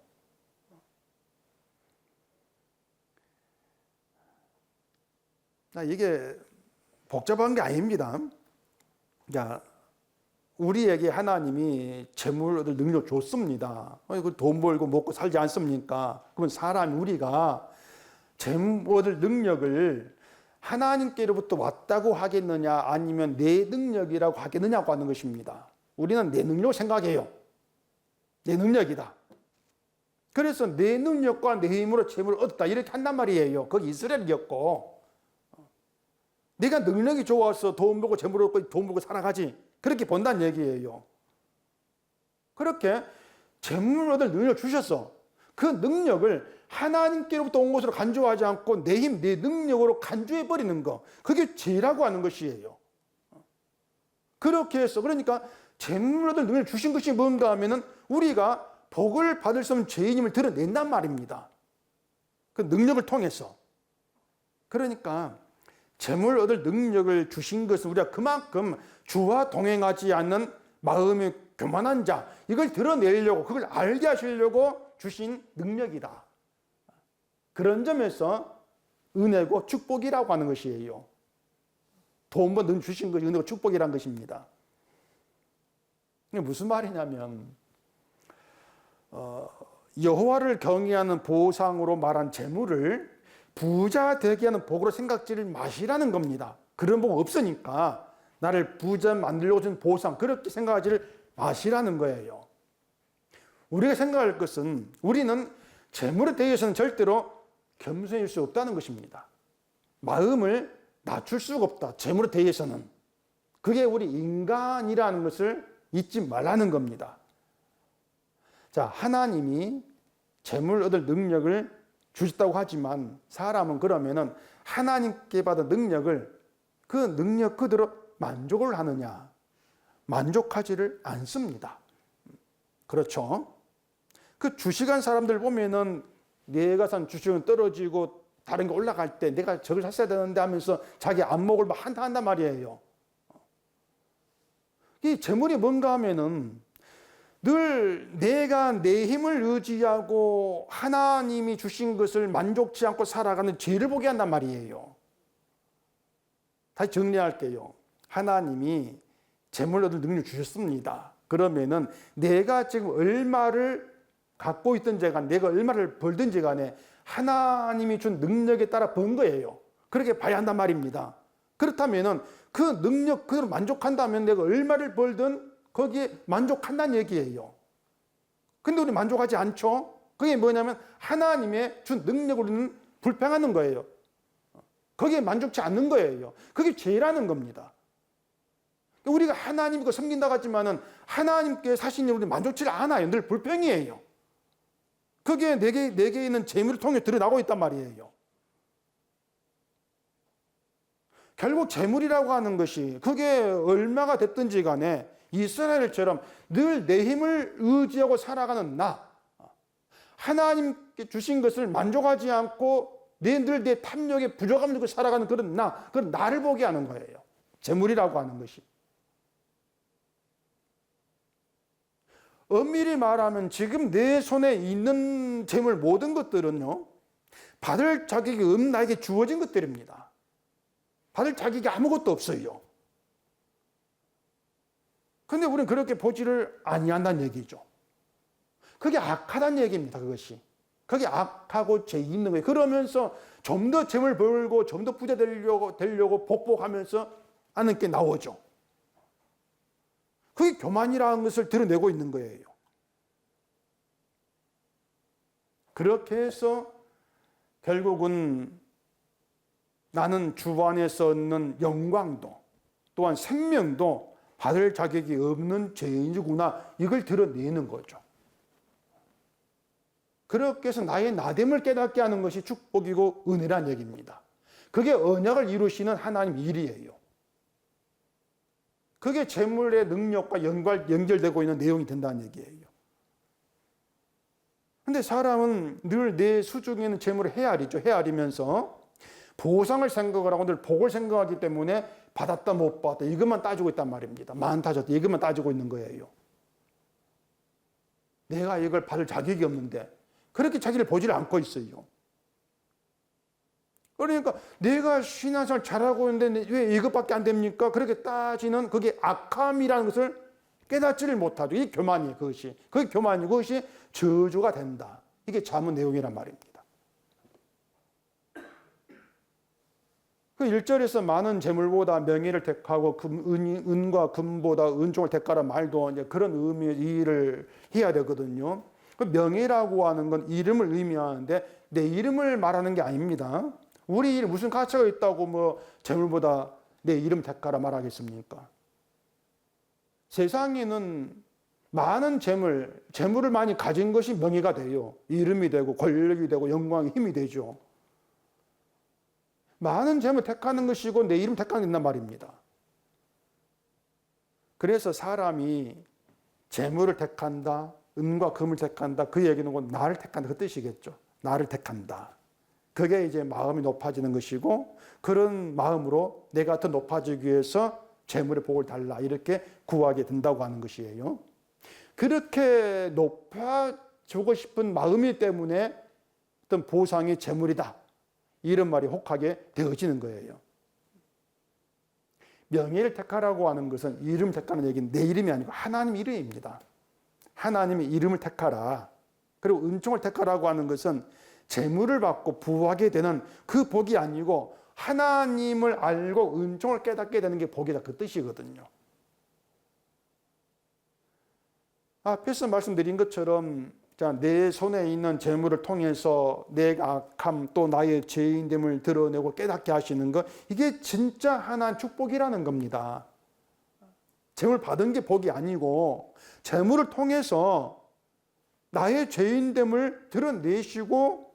이게 복잡한 게 아닙니다. 우리에게 하나님이 재물 얻을 능력을 줬습니다. 돈 벌고 먹고 살지 않습니까? 그러면 사람 우리가 재물 얻을 능력을 하나님께로부터 왔다고 하겠느냐 아니면 내 능력이라고 하겠느냐고 하는 것입니다. 우리는 내 능력을 생각해요. 내 능력이다. 그래서 내 능력과 내 힘으로 재물을 얻었다 이렇게 한단 말이에요. 거기 이스라엘이었고 내가 능력이 좋아서 돈 벌고 재물을 얻고 돈 벌고 살아가지 그렇게 본다는 얘기예요. 그렇게 재물 얻을 능력을 주셔서 그 능력을 하나님께로부터 온 것으로 간주하지 않고 내 힘, 내 능력으로 간주해버리는 거 그게 죄라고 하는 것이에요. 그렇게 해서 그러니까 재물 얻을 능력을 주신 것이 뭔가 하면은 우리가 복을 받을 수 없는 죄인임을 드러낸단 말입니다. 그 능력을 통해서. 그러니까 재물 얻을 능력을 주신 것은 우리가 그만큼 주와 동행하지 않는 마음이 교만한 자 이걸 드러내려고 그걸 알게 하시려고 주신 능력이다. 그런 점에서 은혜고 축복이라고 하는 것이에요. 돈 번 주신 것이 은혜고 축복이라는 것입니다. 이게 무슨 말이냐면 여호와를 경외하는 보상으로 말한 재물을 부자 되게 하는 복으로 생각지를 마시라는 겁니다. 그런 복 없으니까 나를 부자 만들려고 준 보상 그렇게 생각하지를 마시라는 거예요. 우리가 생각할 것은 우리는 재물에 대해서는 절대로 겸손일 수 없다는 것입니다. 마음을 낮출 수가 없다. 재물에 대해서는. 그게 우리 인간이라는 것을 잊지 말라는 겁니다. 자, 하나님이 재물 얻을 능력을 주셨다고 하지만 사람은 그러면은 하나님께 받은 능력을 그 능력 그대로 만족을 하느냐 만족하지를 않습니다. 그렇죠? 그 주식한 사람들 보면은 내가 산 주식은 떨어지고 다른 게 올라갈 때 내가 저걸 샀어야 되는데 하면서 자기 안목을 막 한단 말이에요. 이 재물이 뭔가 하면은 늘 내가 내 힘을 의지하고 하나님이 주신 것을 만족치 않고 살아가는 죄를 보게 한단 말이에요. 다시 정리할게요. 하나님이 재물 얻을 능력을 주셨습니다. 그러면은 내가 지금 얼마를 갖고 있든지 간에 내가 얼마를 벌든지 간에 하나님이 준 능력에 따라 번 거예요. 그렇게 봐야 한단 말입니다. 그렇다면은 그 능력 그대로 만족한다면 내가 얼마를 벌든 거기에 만족한다는 얘기예요. 근데 우리 만족하지 않죠? 그게 뭐냐면 하나님의 준 능력으로는 불평하는 거예요. 거기에 만족치 않는 거예요. 그게 죄라는 겁니다. 우리가 하나님과 섬긴다고 하지만은 하나님께 사신 일 우리 만족치 않아요. 늘 불평이에요. 그게 내게 있는 재물을 통해 드러나고 있단 말이에요. 결국 재물이라고 하는 것이 그게 얼마가 됐든지 간에 이스라엘처럼 늘 내 힘을 의지하고 살아가는 나, 하나님께 주신 것을 만족하지 않고 늘 내 탐욕에 부족함을 들고 살아가는 그런 나를 보게 하는 거예요. 재물이라고 하는 것이. 엄밀히 말하면 지금 내 손에 있는 재물 모든 것들은요, 받을 자격이 없는 나에게 주어진 것들입니다. 받을 자격이 아무것도 없어요. 근데 우리는 그렇게 보지를 아니한다는 얘기죠. 그게 악하다는 얘기입니다. 그것이. 그게 악하고 죄 있는 거예요. 그러면서 좀 더 재물 벌고 좀 더 부자 되려고 복복하면서 하는 게 나오죠. 그게 교만이라는 것을 드러내고 있는 거예요. 그렇게 해서 결국은 나는 주 안에서 얻는 영광도 또한 생명도 받을 자격이 없는 죄인이구나, 이걸 드러내는 거죠. 그렇게 해서 나의 나됨을 깨닫게 하는 것이 축복이고 은혜란 얘기입니다. 그게 언약을 이루시는 하나님 일이에요. 그게 재물의 능력과 연결되고 있는 내용이 된다는 얘기예요. 근데 사람은 늘 내 수중에 있는 재물을 헤아리죠. 헤아리면서 보상을 생각을 하고 늘 복을 생각하기 때문에 받았다 못 받았다 이것만 따지고 있단 말입니다. 많다 적다 이것만 따지고 있는 거예요. 내가 이걸 받을 자격이 없는데 그렇게 자기를 보지를 않고 있어요. 그러니까 내가 신앙생활 잘하고 있는데 왜 이것밖에 안 됩니까? 그렇게 따지는 그게 악함이라는 것을 깨닫지를 못하죠. 이게 교만이에요. 그것이. 그게 교만이고 그것이 저주가 된다. 이게 잠언 내용이란 말입니다. 그 1절에서 많은 재물보다 명예를 택하고 은과 금보다 은총을 택하라 말도 이제 그런 의미의 일을 해야 되거든요. 그 명예라고 하는 건 이름을 의미하는데 내 이름을 말하는 게 아닙니다. 우리 이름 무슨 가치가 있다고 뭐 재물보다 내 이름 택하라 말하겠습니까? 세상에는 많은 재물을 많이 가진 것이 명예가 돼요. 이름이 되고 권력이 되고 영광이 힘이 되죠. 많은 재물 택하는 것이고 내 이름 택하는 게 있단 말입니다. 그래서 사람이 재물을 택한다, 은과 금을 택한다, 그 얘기는 나를 택한다 그 뜻이겠죠. 나를 택한다. 그게 이제 마음이 높아지는 것이고 그런 마음으로 내가 더 높아지기 위해서 재물의 복을 달라 이렇게 구하게 된다고 하는 것이에요. 그렇게 높아지고 싶은 마음이 때문에 어떤 보상이 재물이다. 이런 말이 혹하게 되어지는 거예요. 명예를 택하라고 하는 것은 이름 택하는 얘기는 내 이름이 아니고 하나님 이름입니다. 하나님의 이름을 택하라. 그리고 은총을 택하라고 하는 것은 재물을 받고 부하게 되는 그 복이 아니고 하나님을 알고 은총을 깨닫게 되는 게 복이다. 그 뜻이거든요. 앞에서 말씀드린 것처럼 내 손에 있는 재물을 통해서 내 악함 또 나의 죄인됨을 드러내고 깨닫게 하시는 것, 이게 진짜 하나님 축복이라는 겁니다. 재물 받은 게 복이 아니고 재물을 통해서 나의 죄인됨을 드러내시고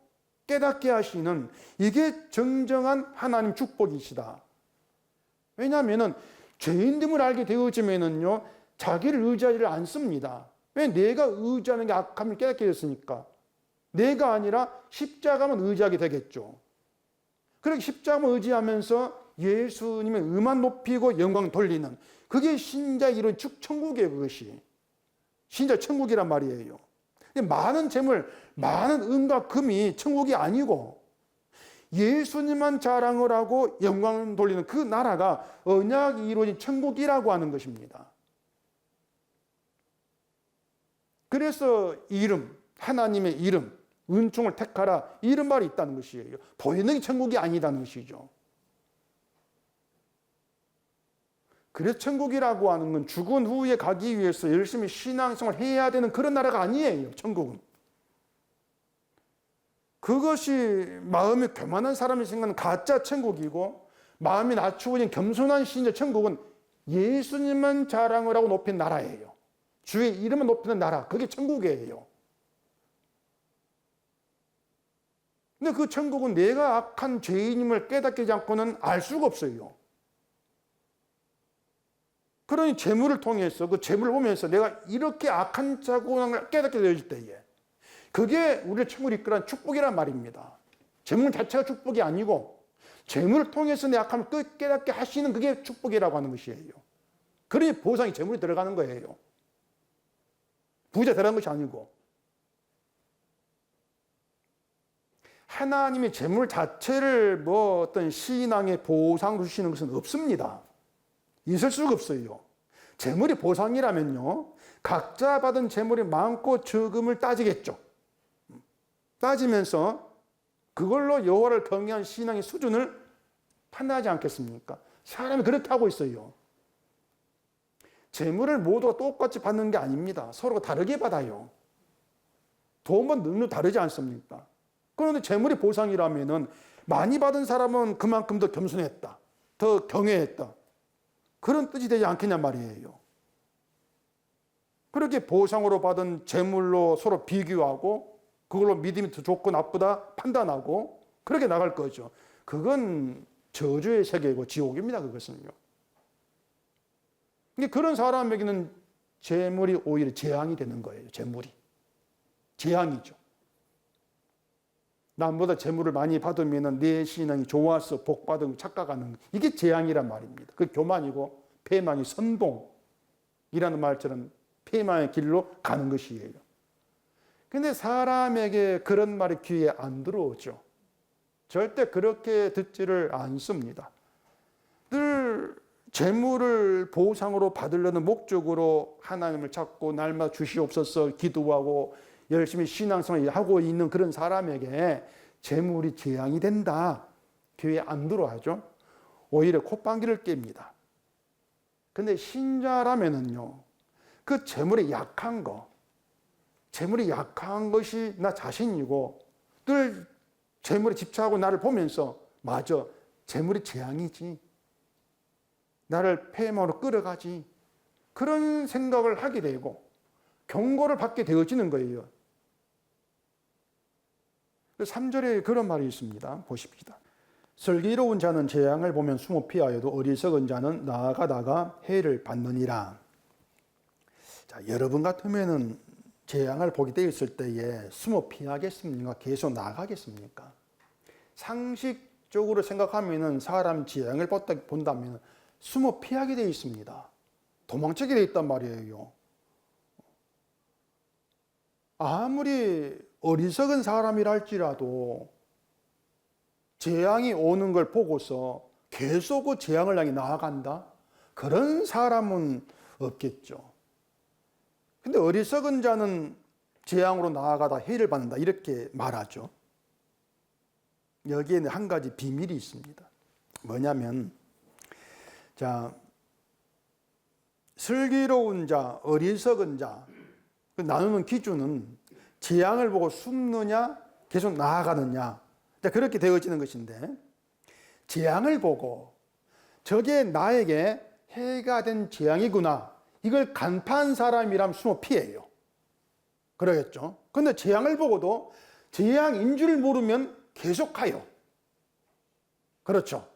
깨닫게 하시는 이게 정정한 하나님 축복이시다. 왜냐하면 죄인됨을 알게 되어지면은요 자기를 의지하지를 않습니다. 왜? 내가 의지하는 게 악함을 깨닫게 됐으니까. 내가 아니라 십자가만 의지하게 되겠죠. 그렇게 십자가만 의지하면서 예수님의 의만 높이고 영광 돌리는, 그게 신자의 이룬 천국이에요. 그것이 신자 천국이란 말이에요. 많은 재물, 많은 은과 금이 천국이 아니고 예수님만 자랑을 하고 영광을 돌리는 그 나라가 언약이 이루어진 천국이라고 하는 것입니다. 그래서 이름, 하나님의 이름, 은총을 택하라, 이런 말이 있다는 것이에요. 보이는 게 천국이 아니다는 것이죠. 그래서 천국이라고 하는 건 죽은 후에 가기 위해서 열심히 신앙생활을 해야 되는 그런 나라가 아니에요. 천국은. 그것이 마음이 교만한 사람이 생각하는 가짜 천국이고, 마음이 낮추어진 겸손한 신자 천국은 예수님만 자랑을 하고 높인 나라예요. 주의 이름을 높이는 나라, 그게 천국이에요. 근데 그 천국은 내가 악한 죄인임을 깨닫지 않고는 알 수가 없어요. 그러니 재물을 통해서 그 재물을 보면서 내가 이렇게 악한 자고를 깨닫게 되어질 때에, 그게 우리를 천국을 이끌어간 축복이란 말입니다. 재물 자체가 축복이 아니고 재물을 통해서 내 악함을 깨닫게 하시는 그게 축복이라고 하는 것이에요. 그러니 보상이 재물이 들어가는 거예요. 부자 들어간 것이 아니고. 하나님이 재물 자체를 뭐 어떤 신앙의 보상으로 주시는 것은 없습니다. 있을 수가 없어요. 재물이 보상이라면요, 각자 받은 재물이 많고 적음을 따지겠죠. 따지면서 그걸로 여호와를 경외한 신앙의 수준을 판단하지 않겠습니까? 사람이 그렇게 하고 있어요. 재물을 모두가 똑같이 받는 게 아닙니다. 서로가 다르게 받아요. 도움은 능력 다르지 않습니까? 그런데 재물이 보상이라면은 많이 받은 사람은 그만큼 더 겸손했다, 더 경외했다, 그런 뜻이 되지 않겠냐 말이에요. 그렇게 보상으로 받은 재물로 서로 비교하고 그걸로 믿음이 더 좋고 나쁘다 판단하고 그렇게 나갈 거죠. 그건 저주의 세계이고 지옥입니다. 그것은요. 근데 그런 사람에게는 재물이 오히려 재앙이 되는 거예요. 재물이 재앙이죠. 남보다 재물을 많이 받으면 내 신앙이 좋아서 복 받은 착각하는, 이게 재앙이란 말입니다. 그 교만이고 패망이 선봉이라는 말처럼 패망의 길로 가는 것이에요. 근데 사람에게 그런 말이 귀에 안 들어오죠. 절대 그렇게 듣지를 않습니다. 늘 재물을 보상으로 받으려는 목적으로 하나님을 찾고 날마다 주시옵소서 기도하고 열심히 신앙생활을 하고 있는 그런 사람에게 재물이 재앙이 된다, 귀에 안 들어하죠. 오히려 콧방귀를 깹니다. 근데 신자라면은요, 그 재물이 약한 거, 재물이 약한 것이 나 자신이고 늘 재물에 집착하고 나를 보면서, 맞아, 재물이 재앙이지, 나를 폐망으로 끌어가지, 그런 생각을 하게 되고 경고를 받게 되어지는 거예요. 3절에 그런 말이 있습니다. 보십시다. 슬기로운 자는 재앙을 보면 숨어 피하여도 어리석은 자는 나아가다가 해를 받느니라. 자, 여러분 같으면은 재앙을 보게 되었을 때에 숨어 피하겠습니까? 계속 나가겠습니까? 상식적으로 생각하면은 사람 재앙을 본다면 숨어 피하게 되어 있습니다. 도망치게 되어 있단 말이에요. 아무리 어리석은 사람이라 할지라도 재앙이 오는 걸 보고서 계속 그 재앙을 향해 나아간다? 그런 사람은 없겠죠. 근데 어리석은 자는 재앙으로 나아가다 해를 받는다, 이렇게 말하죠. 여기에는 한 가지 비밀이 있습니다. 뭐냐면, 자, 슬기로운 자, 어리석은 자, 나누는 기준은 재앙을 보고 숨느냐, 계속 나아가느냐, 그렇게 되어지는 것인데, 재앙을 보고 저게 나에게 해가 된 재앙이구나, 이걸 간파한 사람이라면 숨어 피해요. 그러겠죠. 그런데 재앙을 보고도 재앙인 줄 모르면 계속 가요. 그렇죠.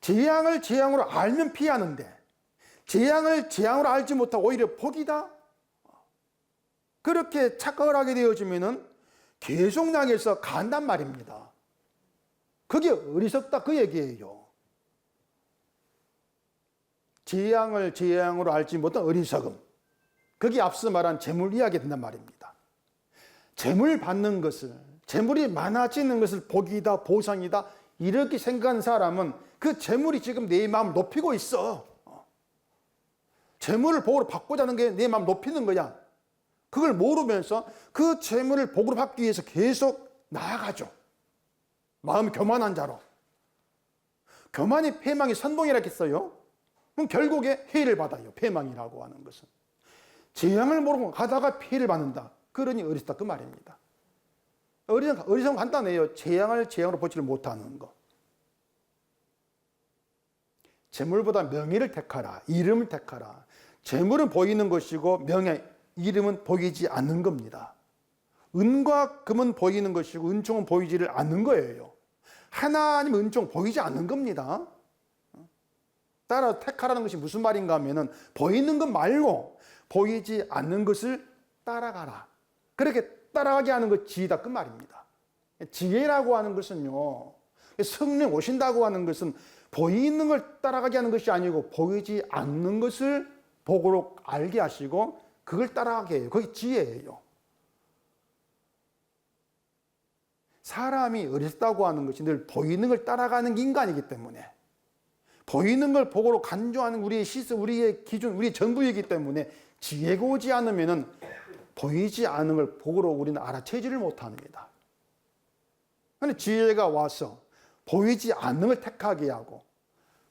재앙을 재앙으로 알면 피하는데, 재앙을 재앙으로 알지 못하고 오히려 복이다. 그렇게 착각을 하게 되어지면은 계속 향해서 간단 말입니다. 그게 어리석다 그 얘기예요. 재앙을 재앙으로 알지 못한 어리석음. 그게 앞서 말한 재물 이야기 된단 말입니다. 재물 받는 것을, 재물이 많아지는 것을 복이다, 보상이다 이렇게 생각하는 사람은 그 재물이 지금 내 마음을 높이고 있어. 재물을 복으로 받고자 하는 게 내 마음을 높이는 거야. 그걸 모르면서 그 재물을 복으로 받기 위해서 계속 나아가죠. 마음이 교만한 자로. 교만이 패망의 선봉이라 했어요. 그럼 결국에 해를 받아요. 패망이라고 하는 것은. 재앙을 모르고 가다가 피해를 받는다. 그러니 어리석다 그 말입니다. 어리석은 간단해요. 재앙을 재앙으로 보지를 못하는 것. 재물보다 명예를 택하라. 이름을 택하라. 재물은 보이는 것이고 명예, 이름은 보이지 않는 겁니다. 은과 금은 보이는 것이고 은총은 보이지를 않는 거예요. 하나님 은총 보이지 않는 겁니다. 따라 택하라는 것이 무슨 말인가 하면은 보이는 것 말고 보이지 않는 것을 따라가라. 그렇게 따라가게 하는 것 지혜다 그 말입니다. 지혜라고 하는 것은요, 성령 오신다고 하는 것은 보이는 걸 따라가게 하는 것이 아니고 보이지 않는 것을 복으로 알게 하시고 그걸 따라가게 해요. 그게 지혜예요. 사람이 어리석다고 하는 것이 늘 보이는 걸 따라가는 인간이기 때문에, 보이는 걸 복으로 간주하는 우리의 시스, 우리의 기준, 우리의 전부이기 때문에 지혜가 오지 않으면은 보이지 않는 걸 복으로 우리는 알아채지를 못합니다. 그런데 지혜가 와서 보이지 않는 걸 택하게 하고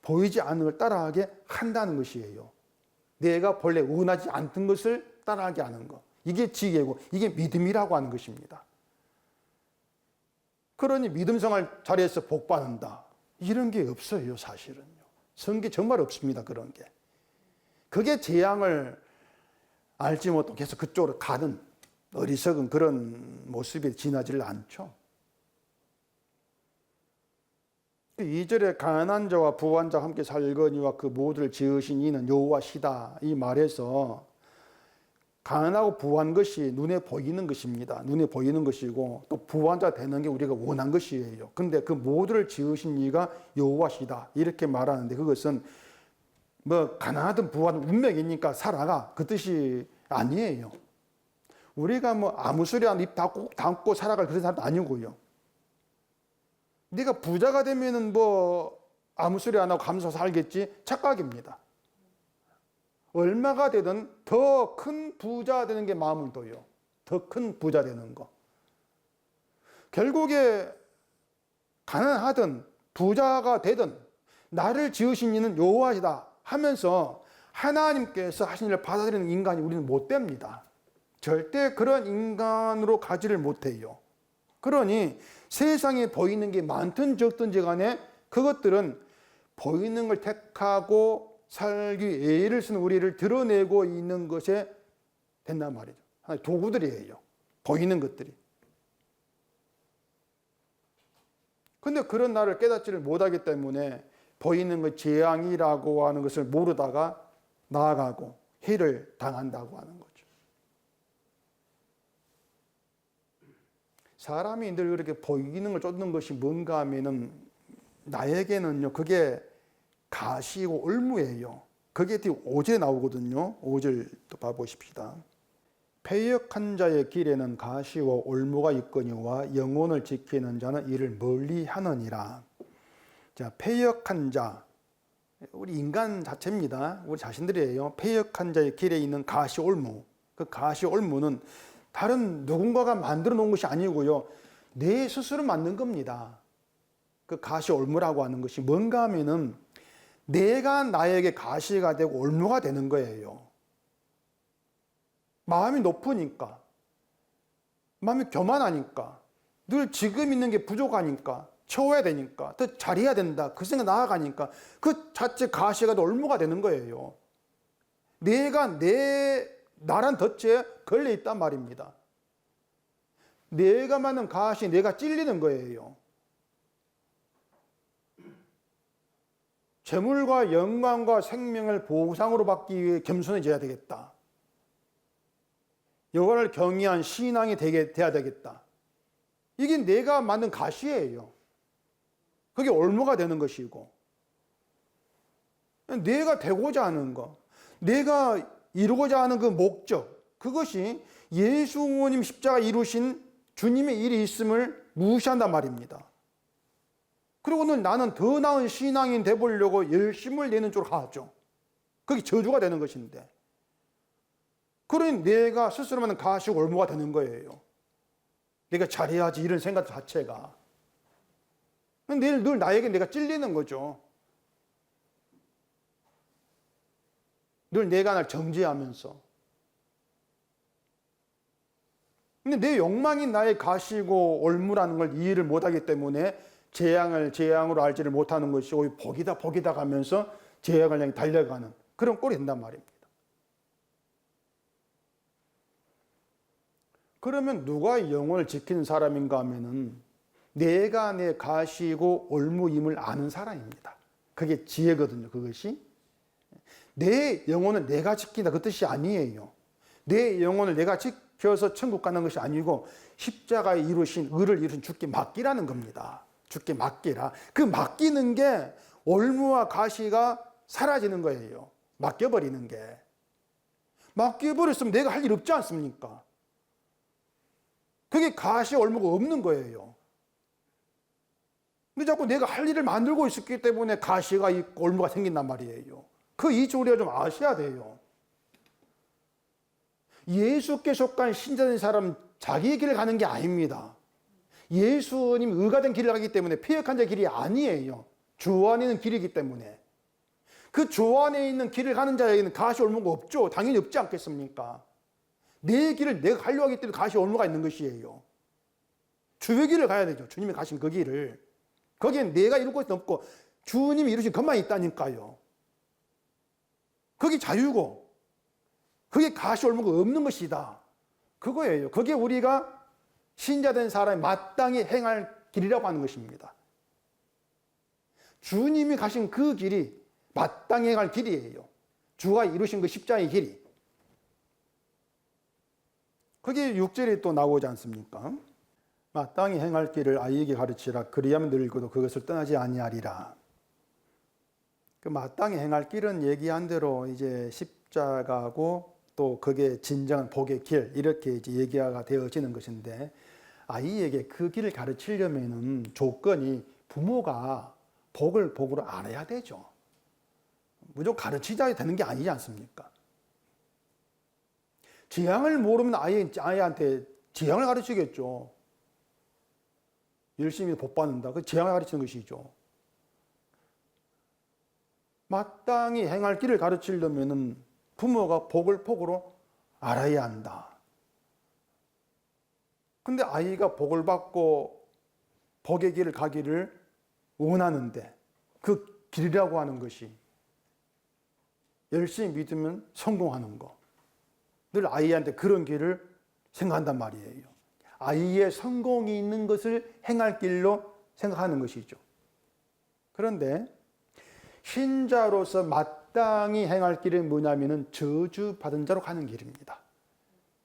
보이지 않는 걸 따라하게 한다는 것이에요. 내가 본래 원하지 않던 것을 따라하게 하는 것. 이게 지혜고 이게 믿음이라고 하는 것입니다. 그러니 믿음생활 자리에서 복 받는다. 이런 게 없어요, 사실은요. 성경에 정말 없습니다, 그런 게. 그게 재앙을 알지 못하고 계속 그쪽으로 가는 어리석은 그런 모습이 지나지를 않죠. 2절에 가난한 자와 부한 자와 함께 살거니와 그 모두를 지으신 이는 여호와시다. 이 말에서 가난하고 부한 것이 눈에 보이는 것입니다. 눈에 보이는 것이고 또 부한 자 되는 게 우리가 원한 것이에요. 근데 그 모두를 지으신 이가 여호와시다. 이렇게 말하는데 그것은 뭐 가난하든 부하든 운명이니까 살아가 그 뜻이 아니에요. 우리가 뭐 아무 소리 안 입 닫고 살아갈 그런 사람도 아니고요. 네가 부자가 되면은 뭐 아무 소리 안 하고 감사해서 살겠지? 착각입니다. 얼마가 되든 더 큰 부자 되는 게 마음을 둬요. 더 큰 부자 되는 거. 결국에 가난하든 부자가 되든 나를 지으신 이는 여호와시다 하면서 하나님께서 하신 일을 받아들이는 인간이 우리는 못 됩니다. 절대 그런 인간으로 가지를 못해요. 그러니 세상에 보이는 게 많든 적든지 간에 그것들은 보이는 걸 택하고 살기 위해 애를 쓰는 우리를 드러내고 있는 것에 된단 말이죠. 하나의 도구들이에요. 보이는 것들이. 근데 그런 나를 깨닫지를 못하기 때문에 보이는 것 재앙이라고 하는 것을 모르다가 나아가고 해를 당한다고 하는 거죠. 사람이 늘 그렇게 보이는 걸 쫓는 것이 뭔가 하면은 나에게는요, 그게 가시고 올무예요. 그게 뒤에 5절에 나오거든요. 5절 또 봐보십시다. 패역한 자의 길에는 가시와 올무가 있거니와 영혼을 지키는 자는 이를 멀리 하느니라. 자, 패역한 자. 우리 인간 자체입니다. 우리 자신들이에요. 패역한 자의 길에 있는 가시 올무. 그 가시 올무는 다른 누군가가 만들어 놓은 것이 아니고요. 내 스스로 만든 겁니다. 그 가시 올무라고 하는 것이 뭔가 하면은 내가 나에게 가시가 되고 올무가 되는 거예요. 마음이 높으니까, 마음이 교만하니까, 늘 지금 있는 게 부족하니까, 채워야 되니까, 더 잘해야 된다. 그 생각 나아가니까 그 자체 가시가 올무가 되는 거예요. 내가 나란 덫에 걸려 있단 말입니다. 내가 만든 가시, 내가 찔리는 거예요. 재물과 영광과 생명을 보상으로 받기 위해 겸손해져야 되겠다. 여호와를 경외한 신앙이 돼야 되겠다. 이게 내가 만든 가시예요. 그게 올무가 되는 것이고, 내가 되고자 하는 것, 내가 이루고자 하는 그 목적, 그것이 예수님 십자가 이루신 주님의 일이 있음을 무시한단 말입니다. 그리고는 나는 더 나은 신앙인 되보려고 열심을 내는 쪽으로 하죠. 그게 저주가 되는 것인데, 그러니 내가 스스로 만든 가시고 올무가 되는 거예요. 내가 잘해야지 이런 생각 자체가. 늘 나에게 내가 찔리는 거죠. 늘 내가 날 정죄하면서. 근데 내 욕망이 나의 가시고 올무라는 걸 이해를 못하기 때문에 재앙을 재앙으로 알지를 못하는 것이 오히려 복이다 가면서 재앙을 향해 달려가는 그런 꼴이 된단 말입니다. 그러면 누가 영혼을 지키는 사람인가 하면은 내가 내 가시고 올무임을 아는 사람입니다. 그게 지혜거든요. 그것이 내 영혼을 내가 지킨다 그 뜻이 아니에요. 내 영혼을 내가 지켜서 천국 가는 것이 아니고 십자가에 이루신 의를 이루신 주께 맡기라는 겁니다. 주께 맡기라. 그 맡기는 게 올무와 가시가 사라지는 거예요. 맡겨버리는 게. 맡겨버렸으면 내가 할 일 없지 않습니까? 그게 가시 올무가 없는 거예요. 근데 자꾸 내가 할 일을 만들고 있었기 때문에 가시가 있고 올무가 생긴단 말이에요. 그 이치 우리가 좀 아셔야 돼요. 예수께 속한 신자된 사람은 자기의 길을 가는 게 아닙니다. 예수님 의가 된 길을 가기 때문에 패역한 자의 길이 아니에요. 주 안에 있는 길이기 때문에. 그 주 안에 있는 길을 가는 자에게는 가시 올무가 없죠. 당연히 없지 않겠습니까? 내 길을 내가 가려고 하기 때문에 가시 올무가 있는 것이에요. 주의 길을 가야 되죠. 주님이 가신 그 길을. 거기엔 내가 이룰 것이 없고 주님이 이루신 것만 있다니까요. 그게 자유고 그게 가시 올무가 없는 것이다. 그거예요. 그게 우리가 신자된 사람이 마땅히 행할 길이라고 하는 것입니다. 주님이 가신 그 길이 마땅히 행할 길이에요. 주가 이루신 그 십자가의 길이. 그게 6절에 또 나오지 않습니까? 마땅히 행할 길을 아이에게 가르치라. 그리하면 늙어도 그것을 떠나지 아니하리라. 그 마땅히 행할 길은 얘기한 대로 이제 십자가고 또 그게 진정한 복의 길 이렇게 이제 얘기가 되어지는 것인데 아이에게 그 길을 가르치려면은 조건이 부모가 복을 복으로 알아야 되죠. 무조건 가르치자 되는 게 아니지 않습니까? 재앙을 모르면 아이한테 재앙을 가르치겠죠. 열심히 복 받는다. 그 재앙을 가르치는 것이죠. 마땅히 행할 길을 가르치려면 부모가 복을 복으로 알아야 한다. 근데 아이가 복을 받고 복의 길을 가기를 원하는데 그 길이라고 하는 것이 열심히 믿으면 성공하는 거. 늘 아이한테 그런 길을 생각한단 말이에요. 아이의 성공이 있는 것을 행할 길로 생각하는 것이죠. 그런데 신자로서 마땅히 행할 길은 뭐냐면은 저주받은 자로 가는 길입니다.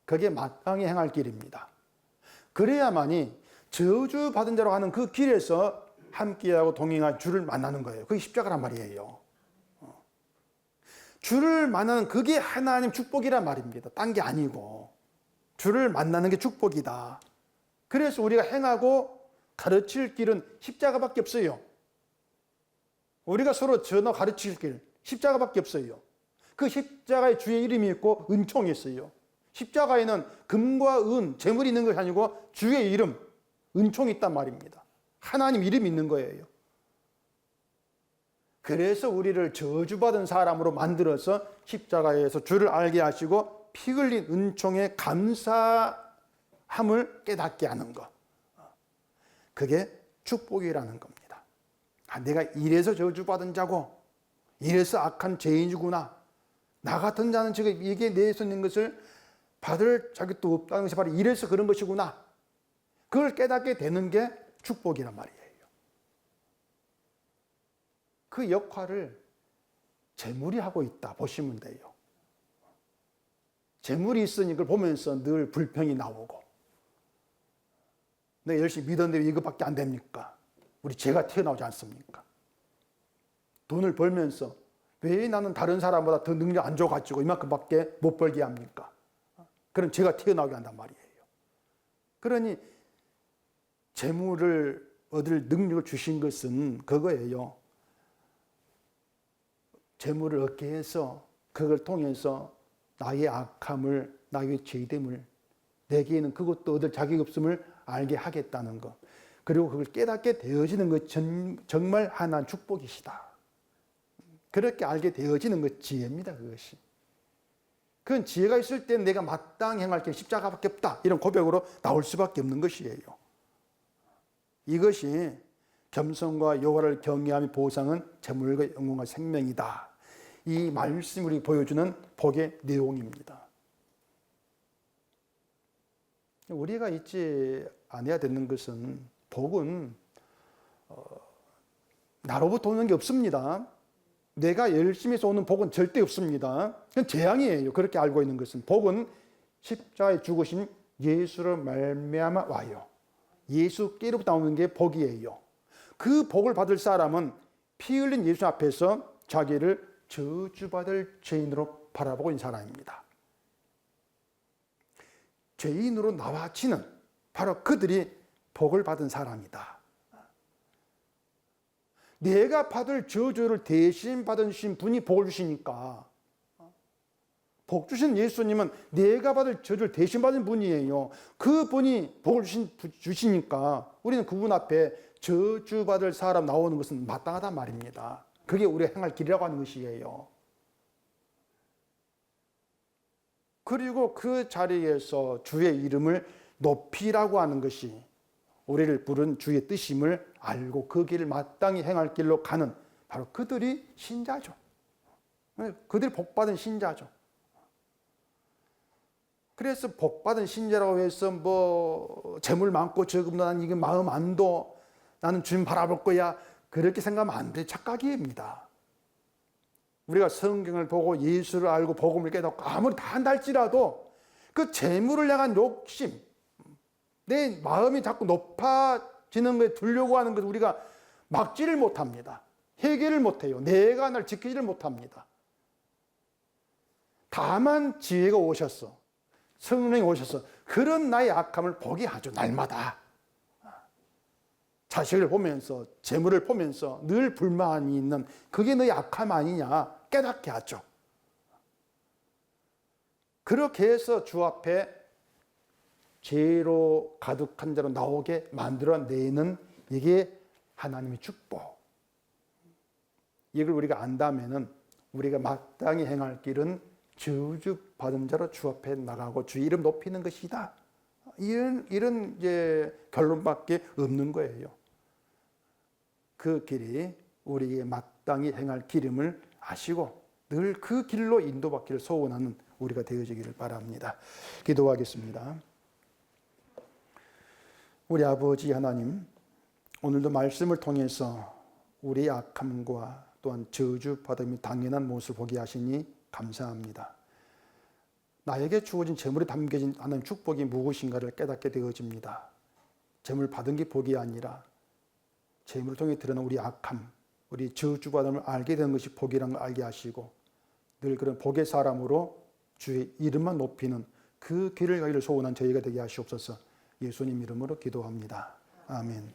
그게 마땅히 행할 길입니다. 그래야만이 저주받은 자로 가는 그 길에서 함께하고 동행할 주를 만나는 거예요. 그게 십자가란 말이에요. 주를 만나는 그게 하나님 축복이란 말입니다. 딴 게 아니고 주를 만나는 게 축복이다. 그래서 우리가 행하고 가르칠 길은 십자가밖에 없어요. 우리가 서로 전하 가르칠 길 십자가밖에 없어요. 그 십자가에 주의 이름이 있고 은총이 있어요. 십자가에는 금과 은, 재물이 있는 것이 아니고 주의 이름, 은총이 있단 말입니다. 하나님 이름이 있는 거예요. 그래서 우리를 저주받은 사람으로 만들어서 십자가에서 주를 알게 하시고 피 흘린 은총의 감사함을 깨닫게 하는 것. 그게 축복이라는 겁니다. 아, 내가 이래서 저주받은 자고 이래서 악한 죄인이구나. 나 같은 자는 지금 이게 내 손에 있는 것을 받을 자격도 없다는 것이 바로 이래서 그런 것이구나. 그걸 깨닫게 되는 게 축복이란 말이에요. 그 역할을 재물이 하고 있다 보시면 돼요. 재물이 있으니 그걸 보면서 늘 불평이 나오고, 내가 열심히 믿었는데 이것밖에 안 됩니까? 우리 죄가 튀어나오지 않습니까? 돈을 벌면서 왜 나는 다른 사람보다 더 능력 안 줘가지고 이만큼밖에 못 벌게 합니까? 그런 죄가 튀어나오게 한단 말이에요. 그러니 재물을 얻을 능력을 주신 것은 그거예요. 재물을 얻게 해서 그걸 통해서 나의 악함을, 나의 죄됨을, 내게는 그것도 얻을 자격이 없음을 알게 하겠다는 것. 그리고 그걸 깨닫게 되어지는 것 정말 하나님 축복이시다. 그렇게 알게 되어지는 것 지혜입니다. 그것이. 그건 지혜가 있을 때 내가 마땅히 행할 게 십자가밖에 없다. 이런 고백으로 나올 수밖에 없는 것이에요. 이것이 겸손과 여호와를 경외함의 보상은 재물과 영광과 생명이다. 이 말씀이 우리 보여주는 복의 내용입니다. 우리가 잊지 않아야 되는 것은 복은 나로부터 오는 게 없습니다. 내가 열심히 해서 오는 복은 절대 없습니다. 그건 재앙이에요. 그렇게 알고 있는 것은. 복은 십자가에 죽으신 예수로 말미암아 와요. 예수께로부터 나오는 게 복이에요. 그 복을 받을 사람은 피 흘린 예수 앞에서 자기를 저주받을 죄인으로 바라보고 있는 사람입니다. 죄인으로 나와지는 바로 그들이 복을 받은 사람이다. 내가 받을 저주를 대신 받으신 분이 복을 주시니까, 복 주신 예수님은 내가 받을 저주를 대신 받은 분이에요. 그분이 복을 주시니까 우리는 그분 앞에 저주받을 사람 나오는 것은 마땅하단 말입니다. 그게 우리가 행할 길이라고 하는 것이에요. 그리고 그 자리에서 주의 이름을 높이라고 하는 것이 우리를 부른 주의 뜻임을 알고 그 길을 마땅히 행할 길로 가는 바로 그들이 신자죠. 그들이 복받은 신자죠. 그래서 복받은 신자라고 해서 뭐 재물 많고 적음 난 이게 마음 안 둬, 나는 주님 바라볼 거야, 그렇게 생각하면 안 돼. 착각입니다. 우리가 성경을 보고 예수를 알고 복음을 깨닫고 아무리 다 한다 할지라도 그 재물을 향한 욕심, 내 마음이 자꾸 높아지는 것에 두려고 하는 것을 우리가 막지를 못합니다. 해결을 못해요. 내가 날 지키지를 못합니다. 다만 지혜가 오셨어, 성령이 오셔서 그런 나의 악함을 보게 하죠. 날마다 자식을 보면서, 재물을 보면서 늘 불만이 있는 그게 너의 악함 아니냐 깨닫게 하죠. 그렇게 해서 주 앞에 죄로 가득한 자로 나오게 만들어내는 이게 하나님의 축복. 이걸 우리가 안다면은 우리가 마땅히 행할 길은 저주받은 자로 주 앞에 나가고 주의 이름 높이는 것이다. 이런 이제 결론밖에 없는 거예요. 그 길이 우리에게 마땅히 행할 길임을 아시고 늘 그 길로 인도받기를 소원하는 우리가 되어지기를 바랍니다. 기도하겠습니다. 우리 아버지 하나님, 오늘도 말씀을 통해서 우리의 악함과 또한 저주받음이 당연한 모습을 보게 하시니 감사합니다. 나에게 주어진 재물에 담겨진 하나님 축복이 무엇인가를 깨닫게 되어집니다. 재물 받은 게 복이 아니라 재물을 통해 드러난 우리 악함, 우리 저주받음을 알게 된 것이 복이라는 걸 알게 하시고 늘 그런 복의 사람으로 주의 이름만 높이는 그 길을 가기를 소원한 저희가 되게 하시옵소서. 예수님 이름으로 기도합니다. 아멘.